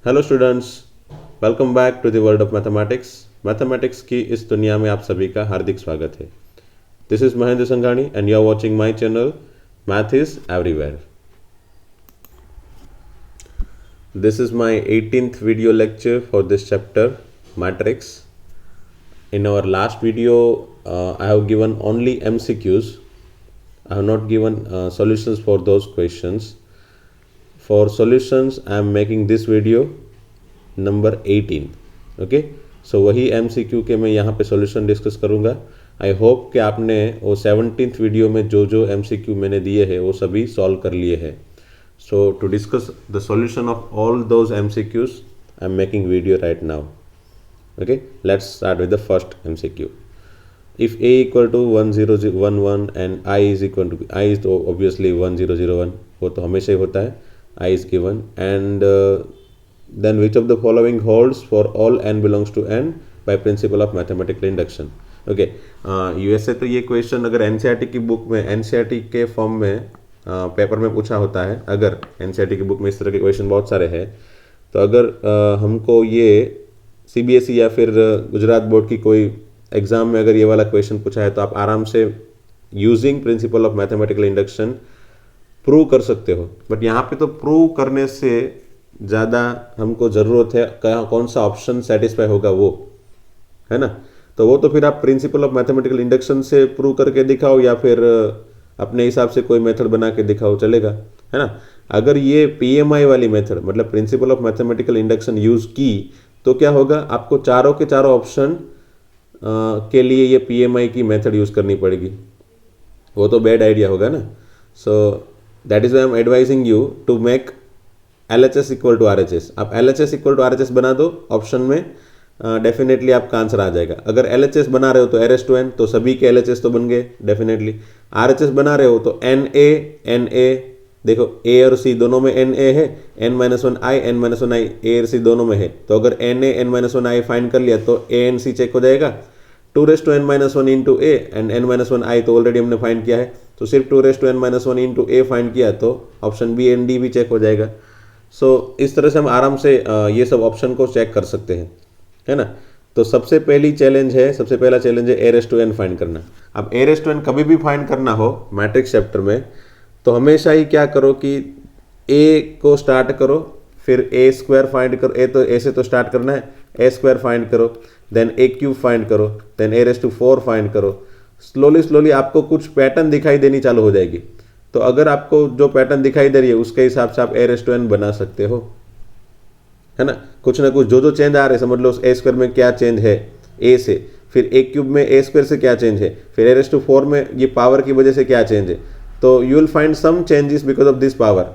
Hello students, welcome back to the world of mathematics. Mathematics की इस दुनिया में आप सभी का हार्दिक स्वागत है। This is Mahendra Sanghani and you are watching my channel math is everywhere. This is my 18th video lecture for this chapter matrix. In our last video, I have given only MCQs. I have not given solutions for those questions. For solutions, I am making this video number 18. Okay, so वही MCQ के मैं यहाँ पे solution discuss करूँगा। I hope कि आपने वो 17th video में जो जो MCQ मैंने दिए हैं वो सभी सॉल्व कर लिए हैं। So to discuss the solution of all those MCQs, I am making video right now. Okay, let's start with the first MCQ. If a equal to 1011 and I is equal to I is तो obviously 1001, वो तो हमेशा ही होता है। I is given and then which of the following holds for all n belongs to n by principle of mathematical induction. Okay, USA तो ये question अगर NCERT की बुक में एनसीईआरटी के फॉर्म में पेपर में पूछा होता है, अगर एनसीईआरटी की बुक में इस तरह के क्वेश्चन बहुत सारे हैं, तो अगर हमको ये सीबीएसई या फिर गुजरात बोर्ड की कोई एग्जाम में अगर ये वाला क्वेश्चन पूछा है तो आप आराम से using principle of mathematical induction prove कर सकते हो। बट यहाँ पे तो प्रूव करने से ज़्यादा हमको ज़रूरत है कौन सा ऑप्शन सेटिस्फाई होगा वो, है ना। तो वो तो फिर आप प्रिंसिपल ऑफ मैथमेटिकल इंडक्शन से प्रूव करके दिखाओ या फिर अपने हिसाब से कोई मेथड बना के दिखाओ, चलेगा, है ना। अगर ये पीएमआई वाली मेथड मतलब principle of mathematical induction use की तो क्या होगा, आपको चारों के चारों ऑप्शन के लिए ये पीएमआई की मेथड यूज़ करनी पड़ेगी, वो तो बैड आइडिया होगा ना। So that is why I am advising you to make LHS equal to RHS। आप LHS इक्वल टू RHS बना दो ऑप्शन में, डेफिनेटली आपका आंसर आ जाएगा। अगर LHS बना रहे हो तो R/n, तो सभी के LHS तो बन गए डेफिनेटली। RHS बना रहे हो तो NA देखो A और C दोनों में NA है, n-1i n-1i A और C दोनों में है, तो अगर NA n-1i फाइंड कर लिया तो A and C चेक हो जाएगा। 2n-1 into A and n-1i तो ऑलरेडी हमने फाइंड किया है, तो सिर्फ 2n-1 इंटू A फाइंड किया तो ऑप्शन B एंड D भी चेक हो जाएगा। सो इस तरह से हम आराम से ये सब ऑप्शन को चेक कर सकते हैं, है ना। तो सबसे पहला चैलेंज है A/n फाइंड करना। अब A/n कभी भी फाइंड करना हो मैट्रिक्स चैप्टर में तो हमेशा ही क्या करो कि A को स्टार्ट करो, फिर A² फाइंड करो। A से तो स्टार्ट करना है, A² फाइंड करो, देन A³ फाइंड करो, देन A⁴ फाइंड करो। स्लोली आपको कुछ पैटर्न दिखाई देनी चालू हो जाएगी। तो अगर आपको जो पैटर्न दिखाई दे रही है उसके हिसाब से आप A/n बना सकते हो, है ना। कुछ ना कुछ जो चेंज आ रहे हैं, समझ लो A² में क्या चेंज है A से, फिर A³ में A² से क्या चेंज है, फिर A⁴ में ये पावर की वजह से क्या चेंज है, तो you will find some changes because of this power,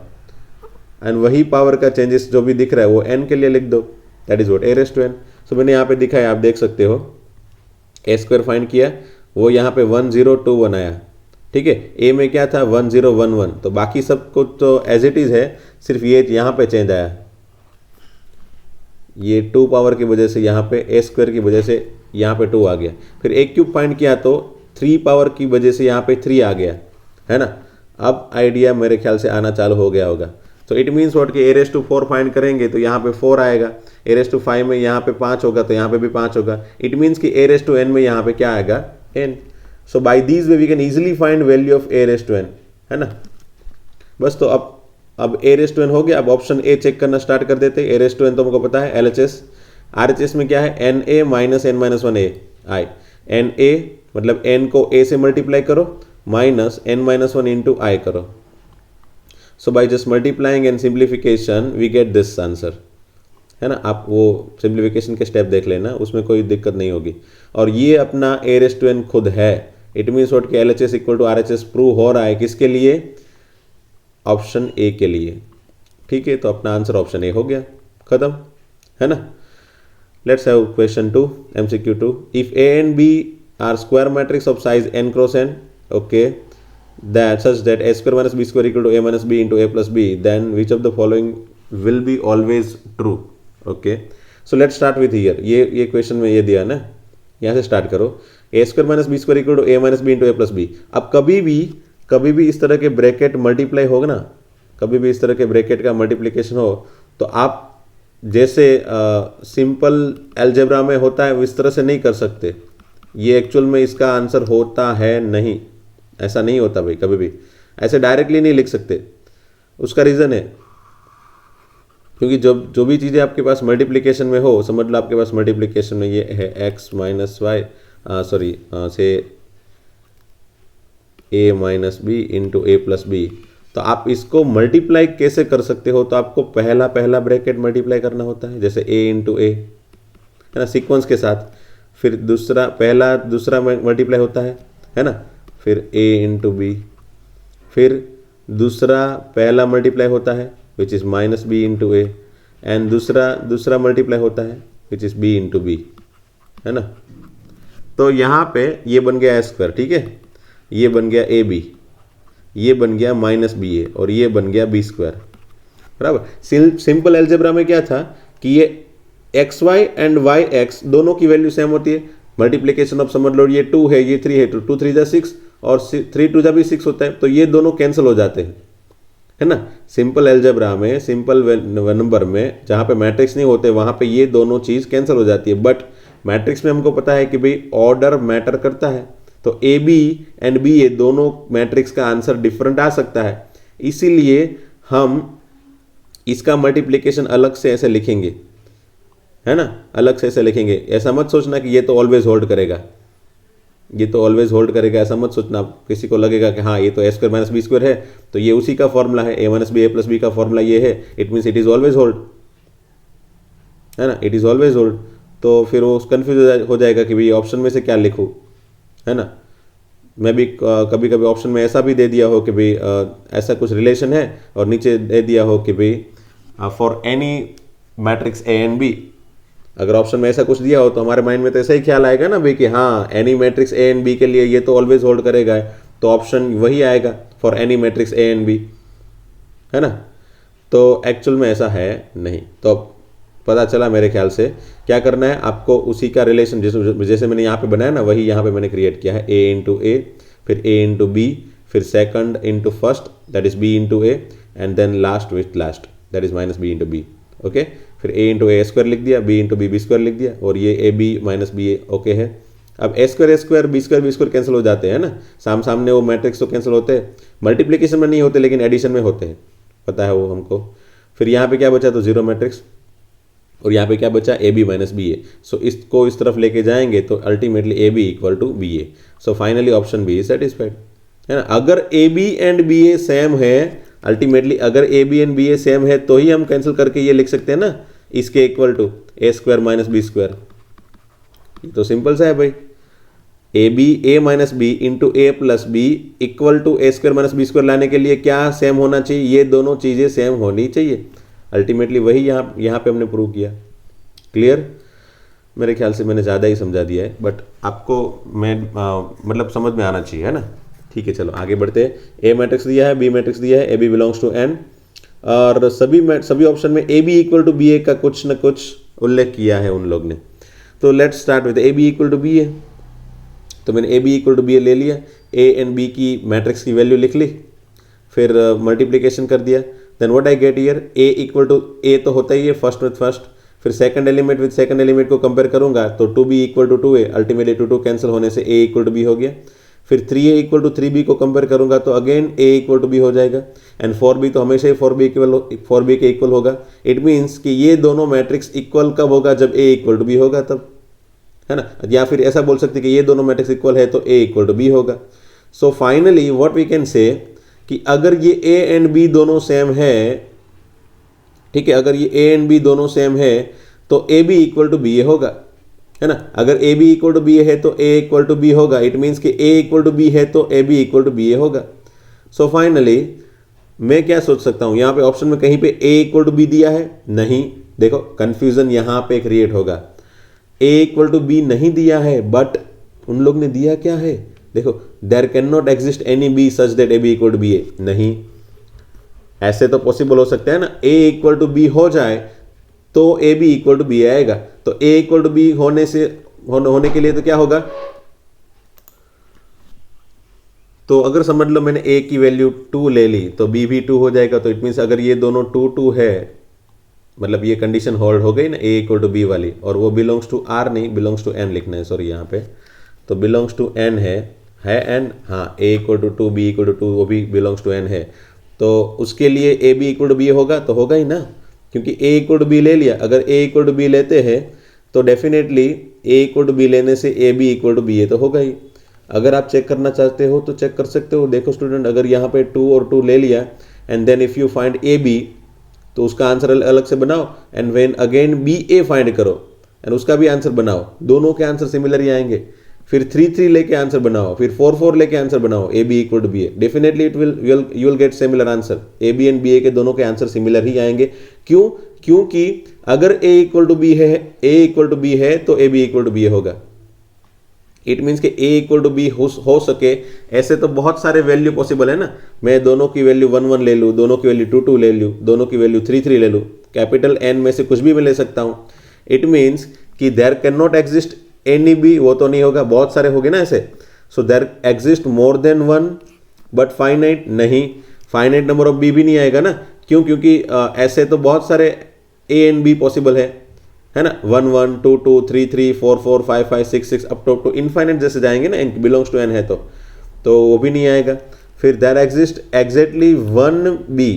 and वही पावर का चेंजेस जो भी दिख रहा है वो n के लिए लिख दो, दैट इज व्हाट A/n। सो मैंने यहाँ पे दिखाया, आप देख सकते हो A² फाइंड किया, वो यहाँ पे 1021 आया, ठीक है। A में क्या था 1011, तो बाकी सब कुछ तो एज इट इज है, सिर्फ ये यहाँ पे चेंज आया, ये 2 पावर की वजह से यहाँ पे A² की वजह से यहाँ पे 2 आ गया। फिर A³ फाइंड किया तो 3 पावर की वजह से यहाँ पे 3 आ गया, है ना। अब आइडिया मेरे ख्याल से आना चालू हो गया होगा। तो इट मीन्स व्हाट कि A⁴ फाइंड करेंगे तो यहाँ पे 4 आएगा, A⁵ में यहाँ पे 5 होगा तो यहाँ पे भी 5 होगा। इट मीन्स कि A/n में यहाँ पे क्या आएगा n। So by this way we can easily find value of A/n, है ना। बस तो अब A/n हो गया। अब ऑप्शन A चेक करना स्टार्ट कर देते। A/n तो हमको पता है LHS, RHS में क्या है NA minus n-1 I, NA मतलब n को A से मल्टीप्लाई करो माइनस n-1 इंटू I करो। So by just multiplying and simplification we get this answer, है ना। आप वो सिंप्लीफिकेशन के स्टेप देख लेना, उसमें कोई दिक्कत नहीं होगी। और ये अपना A/n खुद है। इट मीन्स व्हाट कि LHS equal to RHS prove हो रहा है किसके लिए, ऑप्शन A के लिए, ठीक है। तो अपना आंसर ऑप्शन A हो गया, खत्म, है ना। Let's have question 2, MCQ 2। If A and B are square matrix of size n cross n, okay, that such that A² minus B² equal to A minus B into A plus B, then which of the following will be always true? Okay, so let's start with here। ये question में ये दिया ना, यहाँ से start करो। A² minus B² equal to A minus B into A plus B। अब कभी भी इस तरह के ब्रैकेट मल्टीप्लाई होगा ना, कभी भी इस तरह के ब्रैकेट का मल्टीप्लिकेशन हो तो आप जैसे सिंपल अलजेब्रा में होता है इस तरह से नहीं कर सकते। ये एक्चुअल में इसका आंसर होता है नहीं, ऐसा नहीं होता भाई, कभी भी ऐसे डायरेक्टली नहीं लिख सकते। उसका रीज़न है क्योंकि जब जो भी चीज़ें आपके पास मल्टीप्लिकेशन में हो, समझ लो आपके पास मल्टीप्लिकेशन में ये है x माइनस वाई सॉरी से a minus B into A plus B, तो आप इसको मल्टीप्लाई कैसे कर सकते हो? तो आपको पहला ब्रैकेट मल्टीप्लाई करना होता है, जैसे a इंटू ए है ना, सीक्वेंस के साथ। फिर दूसरा मल्टीप्लाई होता है ना, फिर a इंटू बी, फिर पहला मल्टीप्लाई होता है which is minus B into A, and दूसरा मल्टीप्लाई होता है which is B into B, है ना। तो यहाँ पे ये बन गया स्क्वायर, ठीक है, ये बन गया ए बी, ये बन गया माइनस बी ए, और ये बन गया बी स्क्वायर, बराबर। सिंपल अलजेब्रा में क्या था कि ये X Y and Y X दोनों की वैल्यू सेम होती है। मल्टीप्लिकेशन ऑफ समझ लो ये 2 है, ये 3 है, तो 2 3 जा 6 और 3 2 जा भी 6 होता है, तो ये दोनों कैंसिल हो जाते हैं, है ना। सिंपल अलजेब्रा में, सिंपल नंबर में जहाँ पे मैट्रिक्स नहीं होते वहाँ पे ये दोनों चीज़ कैंसिल हो जाती है। बट मैट्रिक्स में हमको पता है कि भाई ऑर्डर मैटर करता है, तो ए बी एंड बी ए दोनों मैट्रिक्स का आंसर डिफरेंट आ सकता है, इसीलिए हम इसका मल्टीप्लिकेशन अलग से ऐसे लिखेंगे, है ना, अलग से ऐसे लिखेंगे। ऐसा मत सोचना कि ये तो ऑलवेज होल्ड करेगा, ये तो ऑलवेज होल्ड करेगा, ऐसा मत सोचना। किसी को लगेगा कि हाँ ये तो ए स्क्वायर माइनस बी स्क्वायर है, तो ये उसी का फॉर्मूला है, ए माइनस बी ए प्लस बी का फॉर्मूला ये है, it means it is always hold, है ना, इट इज ऑलवेज होल्ड। तो फिर वो कन्फ्यूज हो जाएगा कि भाई ऑप्शन में से क्या लिखूँ, है ना। मैं भी कभी कभी ऑप्शन में ऐसा भी दे दिया हो कि भाई ऐसा कुछ रिलेशन है, और नीचे दे दिया हो कि भाई for any matrix A and B. अगर ऑप्शन में ऐसा कुछ दिया हो तो हमारे माइंड में तो ऐसा ही ख्याल आएगा ना भाई कि हाँ any matrix A and B के लिए ये तो ऑलवेज होल्ड करेगा, तो ऑप्शन वही आएगा for any matrix A and B, है ना। तो एक्चुअल में ऐसा है नहीं। तो पता चला मेरे ख्याल से क्या करना है आपको, उसी का रिलेशन जैसे मैंने यहाँ पे बनाया ना, वही यहाँ पे मैंने क्रिएट किया है, ए इंटू ए, फिर ए इंटू बी, फिर second into first that is B into A, and then last with last that is minus B into B, okay. फिर ए इंटू ए स्क्वायर लिख दिया, बी इंटू बी स्क्वायर लिख दिया, और ये A B minus B A, okay है। अब A square B square cancel हो जाते हैं ना, सामने वो मैट्रिक्स तो कैंसिल होते हैं, मल्टीप्लिकेशन में नहीं होते लेकिन एडिशन में होते हैं, पता है वो हमको। फिर यहाँ पे क्या बचा, तो जीरो मैट्रिक्स, और यहाँ पे क्या बचा, A B minus B A. So इसको इस तरफ लेके जाएंगे तो ultimately A B equal to B A. So finally option B is satisfied, है ना। अगर A B and B A same है, अल्टीमेटली अगर A B and B A same है तो ही हम कैंसिल करके ये लिख सकते हैं ना, इसके equal to A square minus B square. ये तो सिंपल सा है भाई, A B A minus B into A plus B equal to A square minus B square लाने के लिए क्या सेम होना चाहिए, ये दोनों चीज़ें सेम होनी चाहिए। अल्टीमेटली वही यहाँ पे हमने प्रूव किया। क्लियर? मेरे ख्याल से मैंने ज़्यादा ही समझा दिया है, बट आपको मैं मतलब समझ में आना चाहिए, है ना। ठीक है, चलो आगे बढ़ते हैं। ए मैट्रिक्स दिया है, बी मैट्रिक्स दिया है, A B belongs to N, और सभी ऑप्शन में A B equal to B A का कुछ न कुछ उल्लेख किया है उन लोग ने। तो let's start with A B equal to B A. तो मैंने A B equal to B A ले लिया, ए एंड बी की मैट्रिक्स की वैल्यू लिख ली, फिर मल्टीप्लिकेशन कर दिया। Then what I get here, A equal to A तो होता ही है फर्स्ट विद फर्स्ट, फिर second element with second element को कंपेयर करूंगा तो 2b equal to 2a, ultimately 2 cancel होने से a इक्वल टू बी हो गया। फिर 3a इक्वल टू 3b को कंपेयर करूंगा तो again a equal to B हो जाएगा, एंड 4b तो हमेशा ही 4b के इक्वल होगा। इट मीन्स कि ये दोनों मैट्रिक्स इक्वल कब होगा, जब a इक्वल टू बी होगा तब, है ना। या फिर ऐसा बोल सकते कि ये दोनों मैट्रिक्स इक्वल है तो a इक्वल टू बी होगा। So finally what we can say कि अगर ये a एंड b दोनों सेम है, ठीक है, अगर ये a एंड b दोनों सेम है तो A B equal to B A होगा, है ना। अगर A B equal to B A है तो ए इक्वल टू बी होगा। इट मीन्स कि ए इक्वल टू बी है तो A B equal to B A होगा। सो फाइनली मैं क्या सोच सकता हूं, यहां पे ऑप्शन में कहीं पे ए इक्वल टू बी दिया है नहीं, देखो कंफ्यूजन यहां पे क्रिएट होगा। ए इक्वल टू बी नहीं दिया है, बट उन लोग ने दिया क्या है, देखो, there can not exist any B such that A B equal to B A. नहीं, ऐसे तो पॉसिबल हो सकता है ना, ए इक्वल टू बी हो जाए तो A B equal to B आएगा। तो ए इक्वल टू बी होने के लिए तो क्या होगा, तो अगर समझ लो मैंने ए की वैल्यू 2 ले ली तो बी भी 2 हो जाएगा। तो इट मीन्स अगर ये दोनों 2 2 है मतलब ये कंडीशन होल्ड हो गई ना ए इक्वल टू बी वाली, और वो बिलोंग्स टू आर नहीं, बिलोंग्स टू एन लिखना है, सॉरी यहाँ पे। तो बिलोंग्स टू एन है एन, हाँ A equal to two, B equal to two, वो भी बिलोंग्स टू एन है। तो उसके लिए A B equal to B होगा, तो होगा ही ना, क्योंकि ए इक्वल टू बी ले लिया। अगर ए इक्वल टू बी लेते हैं तो definitely A equal to B लेने से A B equal to B है, तो होगा ही। अगर आप चेक करना चाहते हो तो चेक कर सकते हो। देखो स्टूडेंट, अगर यहाँ पे 2 और 2 ले लिया and then if you find A B, तो उसका आंसर अलग से बनाओ, and when again B A find करो एंड उसका भी आंसर बनाओ, दोनों के आंसर सिमिलर ही आएंगे। फिर 3 लेके आंसर बनाओ, फिर 4 लेके आंसर बनाओ, A B equal to B A, definitely it will you will get similar answer. A B and B A के दोनों के आंसर सिमिलर ही आएंगे। क्यों? क्योंकि अगर ए इक्वल टू बी है, ए इक्वल टू बी है, तो A B equal to B A होगा। इट मीन्स कि ए इक्वल टू बी हो सके। ऐसे तो बहुत सारे वैल्यू पॉसिबल है ना, मैं दोनों की वैल्यू 1 1 ले लूँ, दोनों की वैल्यू 2 2 ले लूँ, दोनों की वैल्यू 3 3 ले लूँ, कैपिटल एन में से कुछ भी मैं ले सकता हूँ। इट मीन्स कि there can not exist any B, वो तो नहीं होगा, बहुत सारे हो गए ना ऐसे। So there exist more than one but finite नहीं, फाइनाइट नंबर ऑफ बी भी नहीं आएगा ना। क्यों? क्योंकि ऐसे तो बहुत सारे ए एंड बी पॉसिबल है ना, 1 1 2 2 3 3 4 4 5 5 6 6 अप टू इनफाइनाइट जैसे जाएंगे ना, बिलोंग्स टू एन है तो वो भी नहीं आएगा। फिर देयर एग्जिस्ट एग्जैक्टली 1 बी,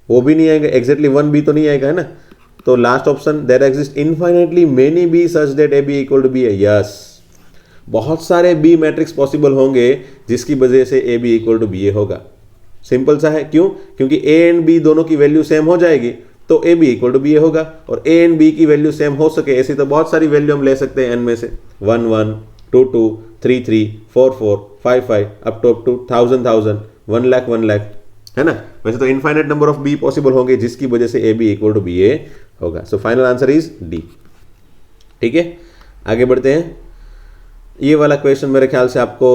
वो भी नहीं आएगा, एग्जैक्टली 1 बी तो नहीं आएगा, है ना। तो last option, there exist infinitely many B such that A B equal to B है। यस, बहुत सारे बी मैट्रिक्स पॉसिबल होंगे जिसकी वजह से A B equal to B A होगा। सिंपल सा है। क्यों? क्योंकि ए एंड बी दोनों की वैल्यू सेम हो जाएगी, तो A B equal to B A होगा। और ए एंड बी की वैल्यू सेम हो सके, ऐसी तो बहुत सारी वैल्यू हम ले सकते हैं एन में से, 1 1 2 2 3 3 4 4 5 5 अप टू 1000 1000 1 लाख 1 लाख, है ना। वैसे तो infinite number of B possible होंगे जिसकी वजह से A B equal to B A होगा। So final answer is D. ठीक है, आगे बढ़ते हैं। ये वाला क्वेश्चन मेरे ख्याल से आपको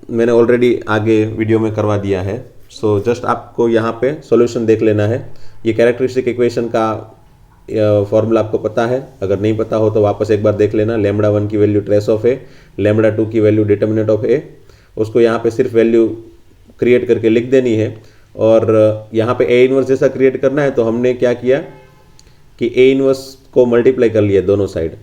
मैंने ऑलरेडी आगे वीडियो में करवा दिया है। सो जस्ट आपको यहाँ पे सॉल्यूशन देख लेना है। ये कैरेक्टरिस्टिक इक्वेशन का फॉर्मूला आपको पता है, अगर नहीं पता हो तो वापस एक बार देख लेना। लैम्बडा 1 की value trace of A, lambda 2 की वैल्यू डिटर्मिनेंट ऑफ ए, उसको यहाँ पे सिर्फ वैल्यू क्रिएट करके लिख देनी है। और यहाँ पे ए इनवर्स जैसा क्रिएट करना है, तो हमने क्या किया कि ए इनवर्स को मल्टीप्लाई कर लिया दोनों साइड।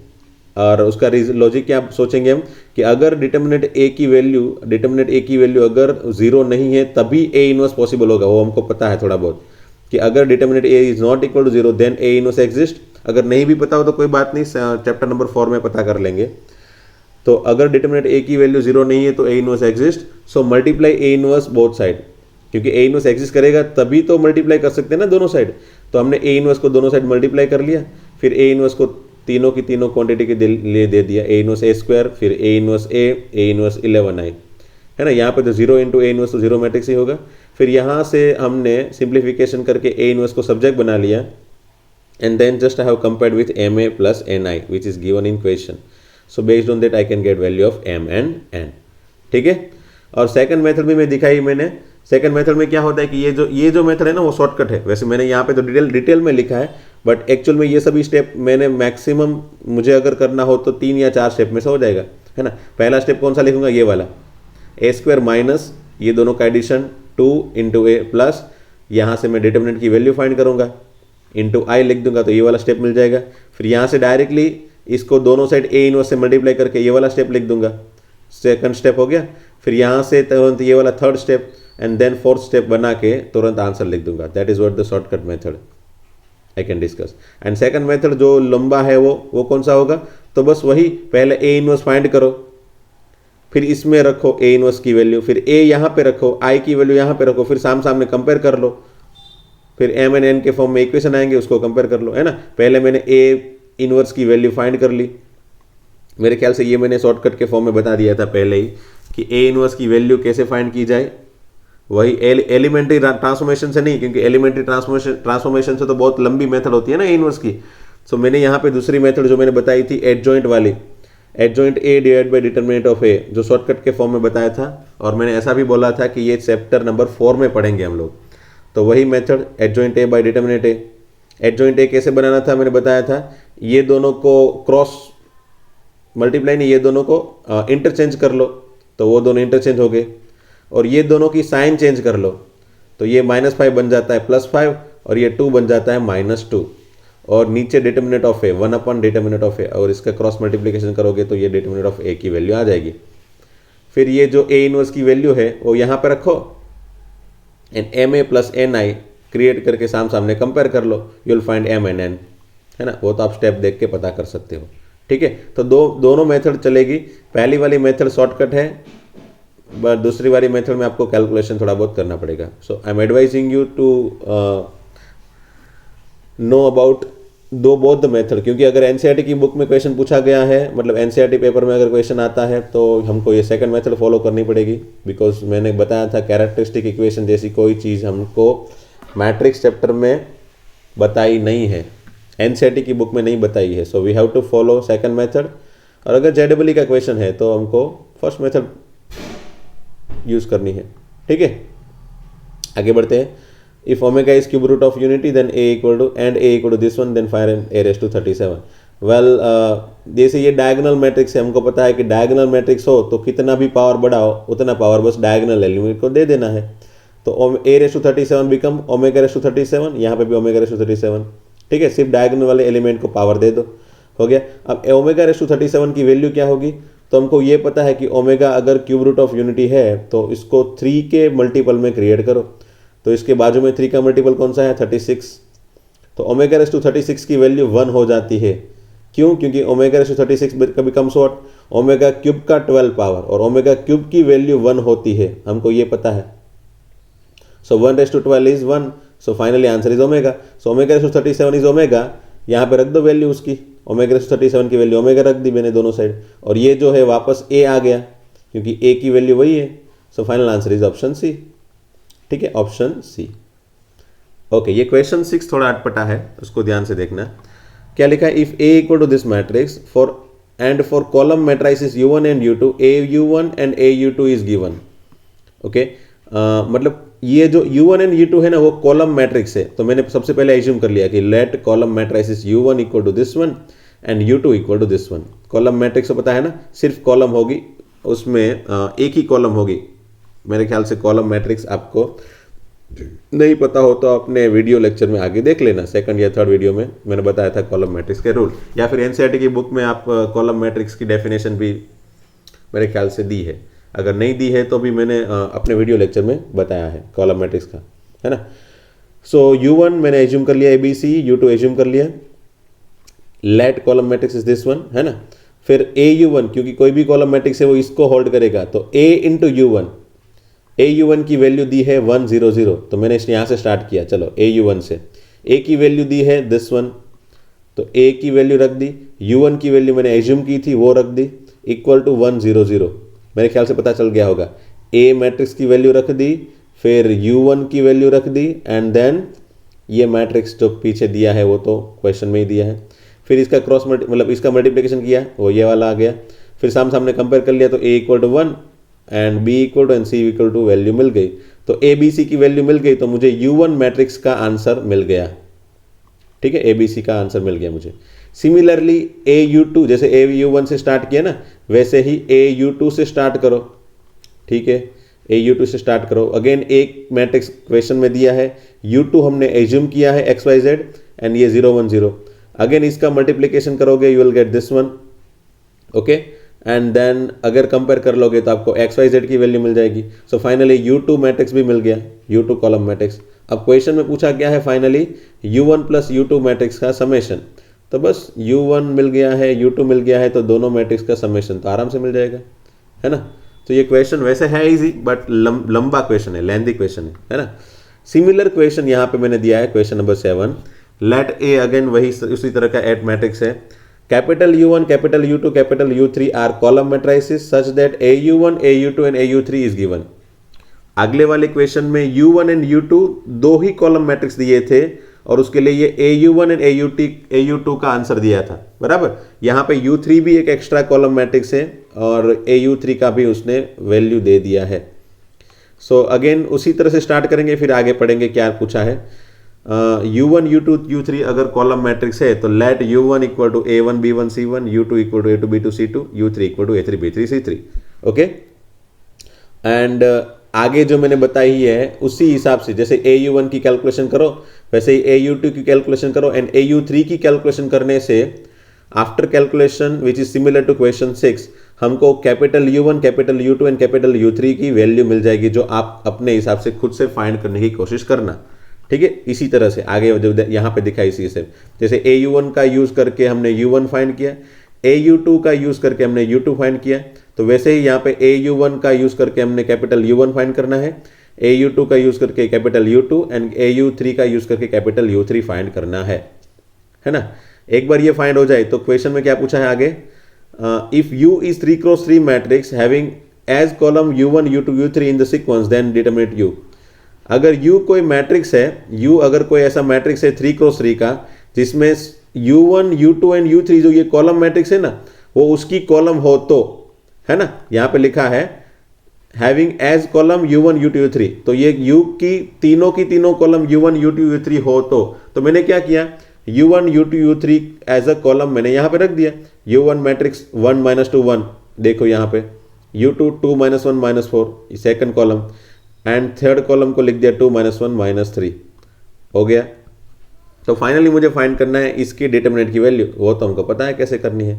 और उसका लॉजिक क्या सोचेंगे हम कि अगर डिटर्मिनेंट ए की वैल्यू अगर 0 नहीं है तभी ए इनवर्स पॉसिबल होगा। वो हमको पता है थोड़ा बहुत कि अगर determinant A is not equal to 0 then A inverse exist. अगर नहीं भी पता हो तो कोई बात नहीं, चैप्टर नंबर 4 में पता कर लेंगे। तो अगर डिटर्मिनेंट ए की वैल्यू 0 नहीं है तो A inverse exist. So multiply A inverse both side, क्योंकि ए इनवर्स एग्जिस्ट करेगा तभी तो मल्टीप्लाई कर सकते हैं ना दोनों साइड। तो हमने ए इनवर्स को दोनों साइड मल्टीप्लाई कर लिया, फिर ए इनवर्स को तीनों की तीनों क्वांटिटी के लिए दे दिया, ए इनवर्स ए स्क्वायर, फिर ए इनवर्स ए इनवर्स 11 आई, है ना। यहाँ पे तो 0 इंटू ए इनवर्स तो 0 मैट्रिक्स ही होगा। फिर यहाँ से हमने सिंप्लीफिकेशन करके ए इनवर्स को सब्जेक्ट बना लिया, and then just I have compared with M A plus N I which is given in question. So based on that I can get value of M and N. ठीक है, और second method भी मैं दिखाई मैंने। Second method में क्या होता है कि ये जो मेथड है ना वो शॉर्टकट है। वैसे मैंने यहाँ पे तो डिटेल में लिखा है, बट एक्चुअल में ये सभी स्टेप मैंने मैक्सिमम मुझे अगर करना हो तो 3 या 4 स्टेप में से हो जाएगा, है ना। पहला स्टेप कौन सा लिखूंगा? ये वाला, ए स्क्वायर माइनस ये दोनों का एडिशन 2 इंटू ए प्लस यहाँ से मैं डिटर्मिनेंट की वैल्यू फाइंड करूंगा, इंटू आई लिख दूंगा, तो ये वाला स्टेप मिल जाएगा। फिर यहाँ से डायरेक्टली इसको दोनों साइड ए इनवर्स से मल्टीप्लाई करके ये वाला स्टेप लिख दूंगा, सेकंड स्टेप हो गया। फिर यहाँ से तुरंत ये वाला third step, and then fourth step बना के तुरंत आंसर लिख दूंगा। That is what the shortcut method I can discuss. And second method जो लंबा है वो कौन सा होगा? तो बस वही, पहले ए इनवर्स फाइंड करो, फिर इसमें रखो ए इनवर्स की वैल्यू, फिर ए यहाँ पे रखो, आई की वैल्यू यहाँ पे रखो, फिर सामने कंपेयर कर लो, फिर एम एंड एन के फॉर्म में इक्वेशन आएंगे उसको कंपेयर कर लो, है ना। पहले मैंने ए इनवर्स की वैल्यू फाइंड कर ली, मेरे ख्याल से ये मैंने शॉर्टकट के फॉर्म में बता दिया था पहले ही कि ए इनवर्स की वैल्यू कैसे फाइंड की जाए। वही एलिमेंट्री ट्रांसफॉर्मेशन से नहीं, क्योंकि एलिमेंट्री ट्रांसफॉर्मेशन से तो बहुत लंबी मेथड होती है ना ए इनवर्स की। सो मैंने यहाँ पे दूसरी मेथड जो मैंने बताई थी एडजॉइंट वाली, adjoint A divide by determinant of A, जो शॉर्टकट के फॉर्म में बताया था। और मैंने ऐसा भी बोला था कि ये चैप्टर नंबर 4 में पढ़ेंगे हम लोग। तो वही method adjoint A by determinant A. Adjoint A कैसे बनाना था मैंने बताया था, ये दोनों को क्रॉस मल्टीप्लाई नहीं, ये दोनों को इंटरचेंज कर लो, तो वो दोनों इंटरचेंज हो गए। और ये दोनों की साइन चेंज कर लो, तो ये -5 बन जाता है +5, और ये 2 बन जाता है -2 और नीचे डिटर्मिनेंट ऑफ ए 1 अपन डिटर्मिनेंट ऑफ ए और इसका क्रॉस मल्टीप्लिकेशन करोगे तो ये डिटर्मिनेंट ऑफ ए की वैल्यू आ जाएगी। फिर ये जो ए इनवर्स की वैल्यू है वो यहाँ पे रखो and M A plus N I create करके सामने कंपेयर कर लो, you will find M and N, है ना। वो तो आप स्टेप देख के पता कर सकते हो, ठीक है। तो दोनों मेथड चलेगी। पहली वाली मेथड शॉर्टकट है, बट दूसरी वाली मेथड में आपको कैलकुलेशन थोड़ा बहुत करना पड़ेगा। So I am advising you to know about both the method, क्योंकि अगर एनसीईआरटी की बुक में क्वेश्चन पूछा गया है, मतलब एनसीईआरटी पेपर में अगर क्वेश्चन आता है तो हमको ये सेकंड मेथड फॉलो करनी पड़ेगी। बिकॉज मैंने बताया था कैरेक्टरिस्टिक इक्वेशन जैसी कोई चीज़ हमको मैट्रिक्स चैप्टर में बताई नहीं है, एनसीईआरटी की बुक में नहीं बताई है। So we have to follow second method. और अगर जेडब्ल्यू का क्वेश्चन है तो हमको फर्स्ट मेथड यूज करनी है, ठीक है। आगे बढ़ते हैं। If omega is cube root of unity, then a equal to this one, then find a raised to 37. Well, जैसे ये डायगोनल मैट्रिक्स है, हमको पता है कि डायगोनल मैट्रिक्स हो तो कितना भी पावर बढ़ाओ उतना पावर बस डायगोनल एलिमेंट को दे देना है। तो a raised to 37 become omega raised to 37, यहाँ पे भी ओमेगा raised to 37, ठीक है। सिर्फ डायगोनल वाले एलिमेंट को पावर दे दो, हो गया। अब ओमेगा raised to 37 की वैल्यू क्या होगी, तो हमको ये पता है कि ओमेगा अगर क्यूब रूट ऑफ यूनिटी है तो इसको 3 के मल्टीपल में क्रिएट करो। तो इसके बाजू में 3 का मल्टीपल कौन सा है, 36। तो ओमेगा रेस टू 36 की वैल्यू 1 हो जाती है। क्यों? क्योंकि omega raise to 36 becomes what, omega cube का 12 पावर, और ओमेगा क्यूब की वैल्यू 1 होती है, हमको ये पता है। So 1 raise to 12 is 1, so finally answer is omega. So omega raise to 37 is omega, यहाँ पे रख दो वैल्यू उसकी, ओमेगा रेस टू 37 की वैल्यू ओमेगा रख दी मैंने दोनों साइड, और ये जो है वापस ए आ गया क्योंकि ए की वैल्यू वही है। So final answer is option C, ठीक है, ऑप्शन सी। ओके, ये क्वेश्चन 6 थोड़ा अटपटा है, उसको ध्यान से देखना। क्या लिखा है, if A equal to this matrix for column matrices u1 and u2, au1 and au2 is given. Okay, मतलब ये जो u1 एंड u2 है ना वो कॉलम मैट्रिक्स है। तो मैंने सबसे पहले एज्यूम कर लिया कि let column matrices u1 equal to this one and u2 equal to this one. Column matrix को पता है ना, सिर्फ कॉलम होगी, उसमें एक ही कॉलम होगी। मेरे ख्याल से कॉलम मैट्रिक्स आपको नहीं पता हो तो अपने वीडियो लेक्चर में आगे देख लेना, सेकंड या थर्ड वीडियो में मैंने बताया था कॉलम मैट्रिक्स के रूल, या फिर एनसीईआरटी की बुक में आप कॉलम मैट्रिक्स की डेफिनेशन भी मेरे ख्याल से दी है। अगर नहीं दी है तो भी मैंने अपने वीडियो लेक्चर में बताया है कॉलम मैट्रिक्स का, है ना। सो u1 मैंने एज्यूम कर लिया ABC, u2 एज्यूम कर लिया, let column matrix is this one, है ना। फिर au1, क्योंकि कोई भी कॉलम मैट्रिक्स है वो इसको होल्ड करेगा, तो a इंटू u1, au1 की वैल्यू दी है 1 0 0, तो मैंने यहाँ से स्टार्ट किया, चलो au1 से। a की वैल्यू दी है दिस वन, तो a की वैल्यू रख दी, u1 की वैल्यू मैंने एज्यूम की थी वो रख दी, इक्वल टू 1 0 0। मेरे ख्याल से पता चल गया होगा। a मैट्रिक्स की वैल्यू रख दी, फिर u1 की वैल्यू रख दी, एंड देन ये मैट्रिक्स जो पीछे दिया है वो तो क्वेश्चन में ही दिया है। फिर इसका क्रॉस मतलब इसका मल्टीप्लिकेशन किया, वो ये वाला आ गया। फिर सामने कंपेयर कर लिया तो a equal to 1 and b equal to and c equal to value मिल गई। तो a b c की वैल्यू मिल गई तो मुझे u1 मैट्रिक्स का आंसर मिल गया, ठीक है, a b c का आंसर मिल गया मुझे। सिमिलरली a u2, जैसे a u1 से स्टार्ट किया ना, वैसे ही a u2 से स्टार्ट करो, ठीक है, a u2 से स्टार्ट करो। अगेन एक मैट्रिक्स क्वेश्चन में दिया है, u2 हमने एज्यूम किया है xyz एंड ये 0 1 0। अगेन इसका मल्टीप्लिकेशन करोगे you will get this one, okay, and then अगर कंपेयर कर लोगे तो आपको xyz की वैल्यू मिल जाएगी। सो फाइनली u2 मैट्रिक्स भी मिल गया, u2 कॉलम मैट्रिक्स। अब क्वेश्चन में पूछा गया है finally u1 plus u2 matrix का समेशन, तो बस u1 मिल गया है, u2 मिल गया है, तो दोनों मैट्रिक्स का समेशन तो आराम से मिल जाएगा, है ना। तो ये क्वेश्चन वैसे है इजी, बट लंबा क्वेश्चन है, लेंथी क्वेश्चन है ना। सिमिलर क्वेश्चन यहाँ पे मैंने दिया है, question number 7। Let A, again वही उसी तरह का एट मैट्रिक्स है। Capital U1, capital U2, capital U3 are column matrices such that AU1, AU2 and AU3 is given. अगले वाले क्वेश्चन में U1 एंड U2 दो ही कॉलम मैट्रिक्स दिए थे और उसके लिए ये AU1 एंड AU2 का आंसर दिया था, बराबर। यहाँ पे U3 भी एक एक्स्ट्रा कॉलम मैट्रिक्स है और AU3 का भी उसने वैल्यू दे दिया है। सो अगेन उसी तरह से स्टार्ट करेंगे, फिर आगे पढ़ेंगे क्या पूछा है। U1, U2, U3 अगर कॉलम मैट्रिक्स है तो let U1 equal to A1 B1 C1, U2 equal to A2 B2 C2, U3 equal to A3 B3 C3, okay. And आगे जो मैंने बताई है उसी हिसाब से, जैसे AU1 की कैलकुलेशन करो वैसे ही AU2 की कैलकुलेशन करो, एंड AU3 की कैलकुलेशन करने से after calculation which is similar to question 6 हमको capital U1, capital U2 and capital U3 की वैल्यू मिल जाएगी, जो आप अपने हिसाब से खुद से फाइंड करने की कोशिश करना। ठीक है, इसी तरह से आगे जो यहाँ पे दिखा इसी से, जैसे AU1 का यूज करके हमने U1 फाइंड किया, AU2 का यूज करके हमने U2 फाइंड किया, तो वैसे ही यहाँ पे AU1 का यूज करके हमने कैपिटल U1 फाइंड करना है, AU2 का यूज करके कैपिटल U2 एंड AU3 का यूज करके कैपिटल U3 फाइंड करना है ना। एक बार ये फाइंड हो जाए तो क्वेश्चन में क्या पूछा है आगे, if U is 3x3 matrix having as column U1 U2 U3 in the sequence then determinate U। अगर U कोई मैट्रिक्स है, U अगर कोई ऐसा मैट्रिक्स है 3x3 का जिसमें U1 U2 एंड U3 जो ये कॉलम मैट्रिक्स है ना वो उसकी कॉलम हो तो, है ना, यहाँ पे लिखा है having as column U1 U2 U3, तो ये U की तीनों कॉलम U1 U2 U3 हो तो मैंने क्या किया, U1 U2 U3 as a column मैंने यहाँ पे रख दिया, U1 मैट्रिक्स 1 -2 1, देखो यहाँ पे U2 2 -1 -4 second column, and third column को लिख दिया 2 -1 -3, हो गया। तो फाइनली मुझे फाइंड करना है इसकी डिटरमिनेंट की वैल्यू, वो तो हमको पता है कैसे करनी है,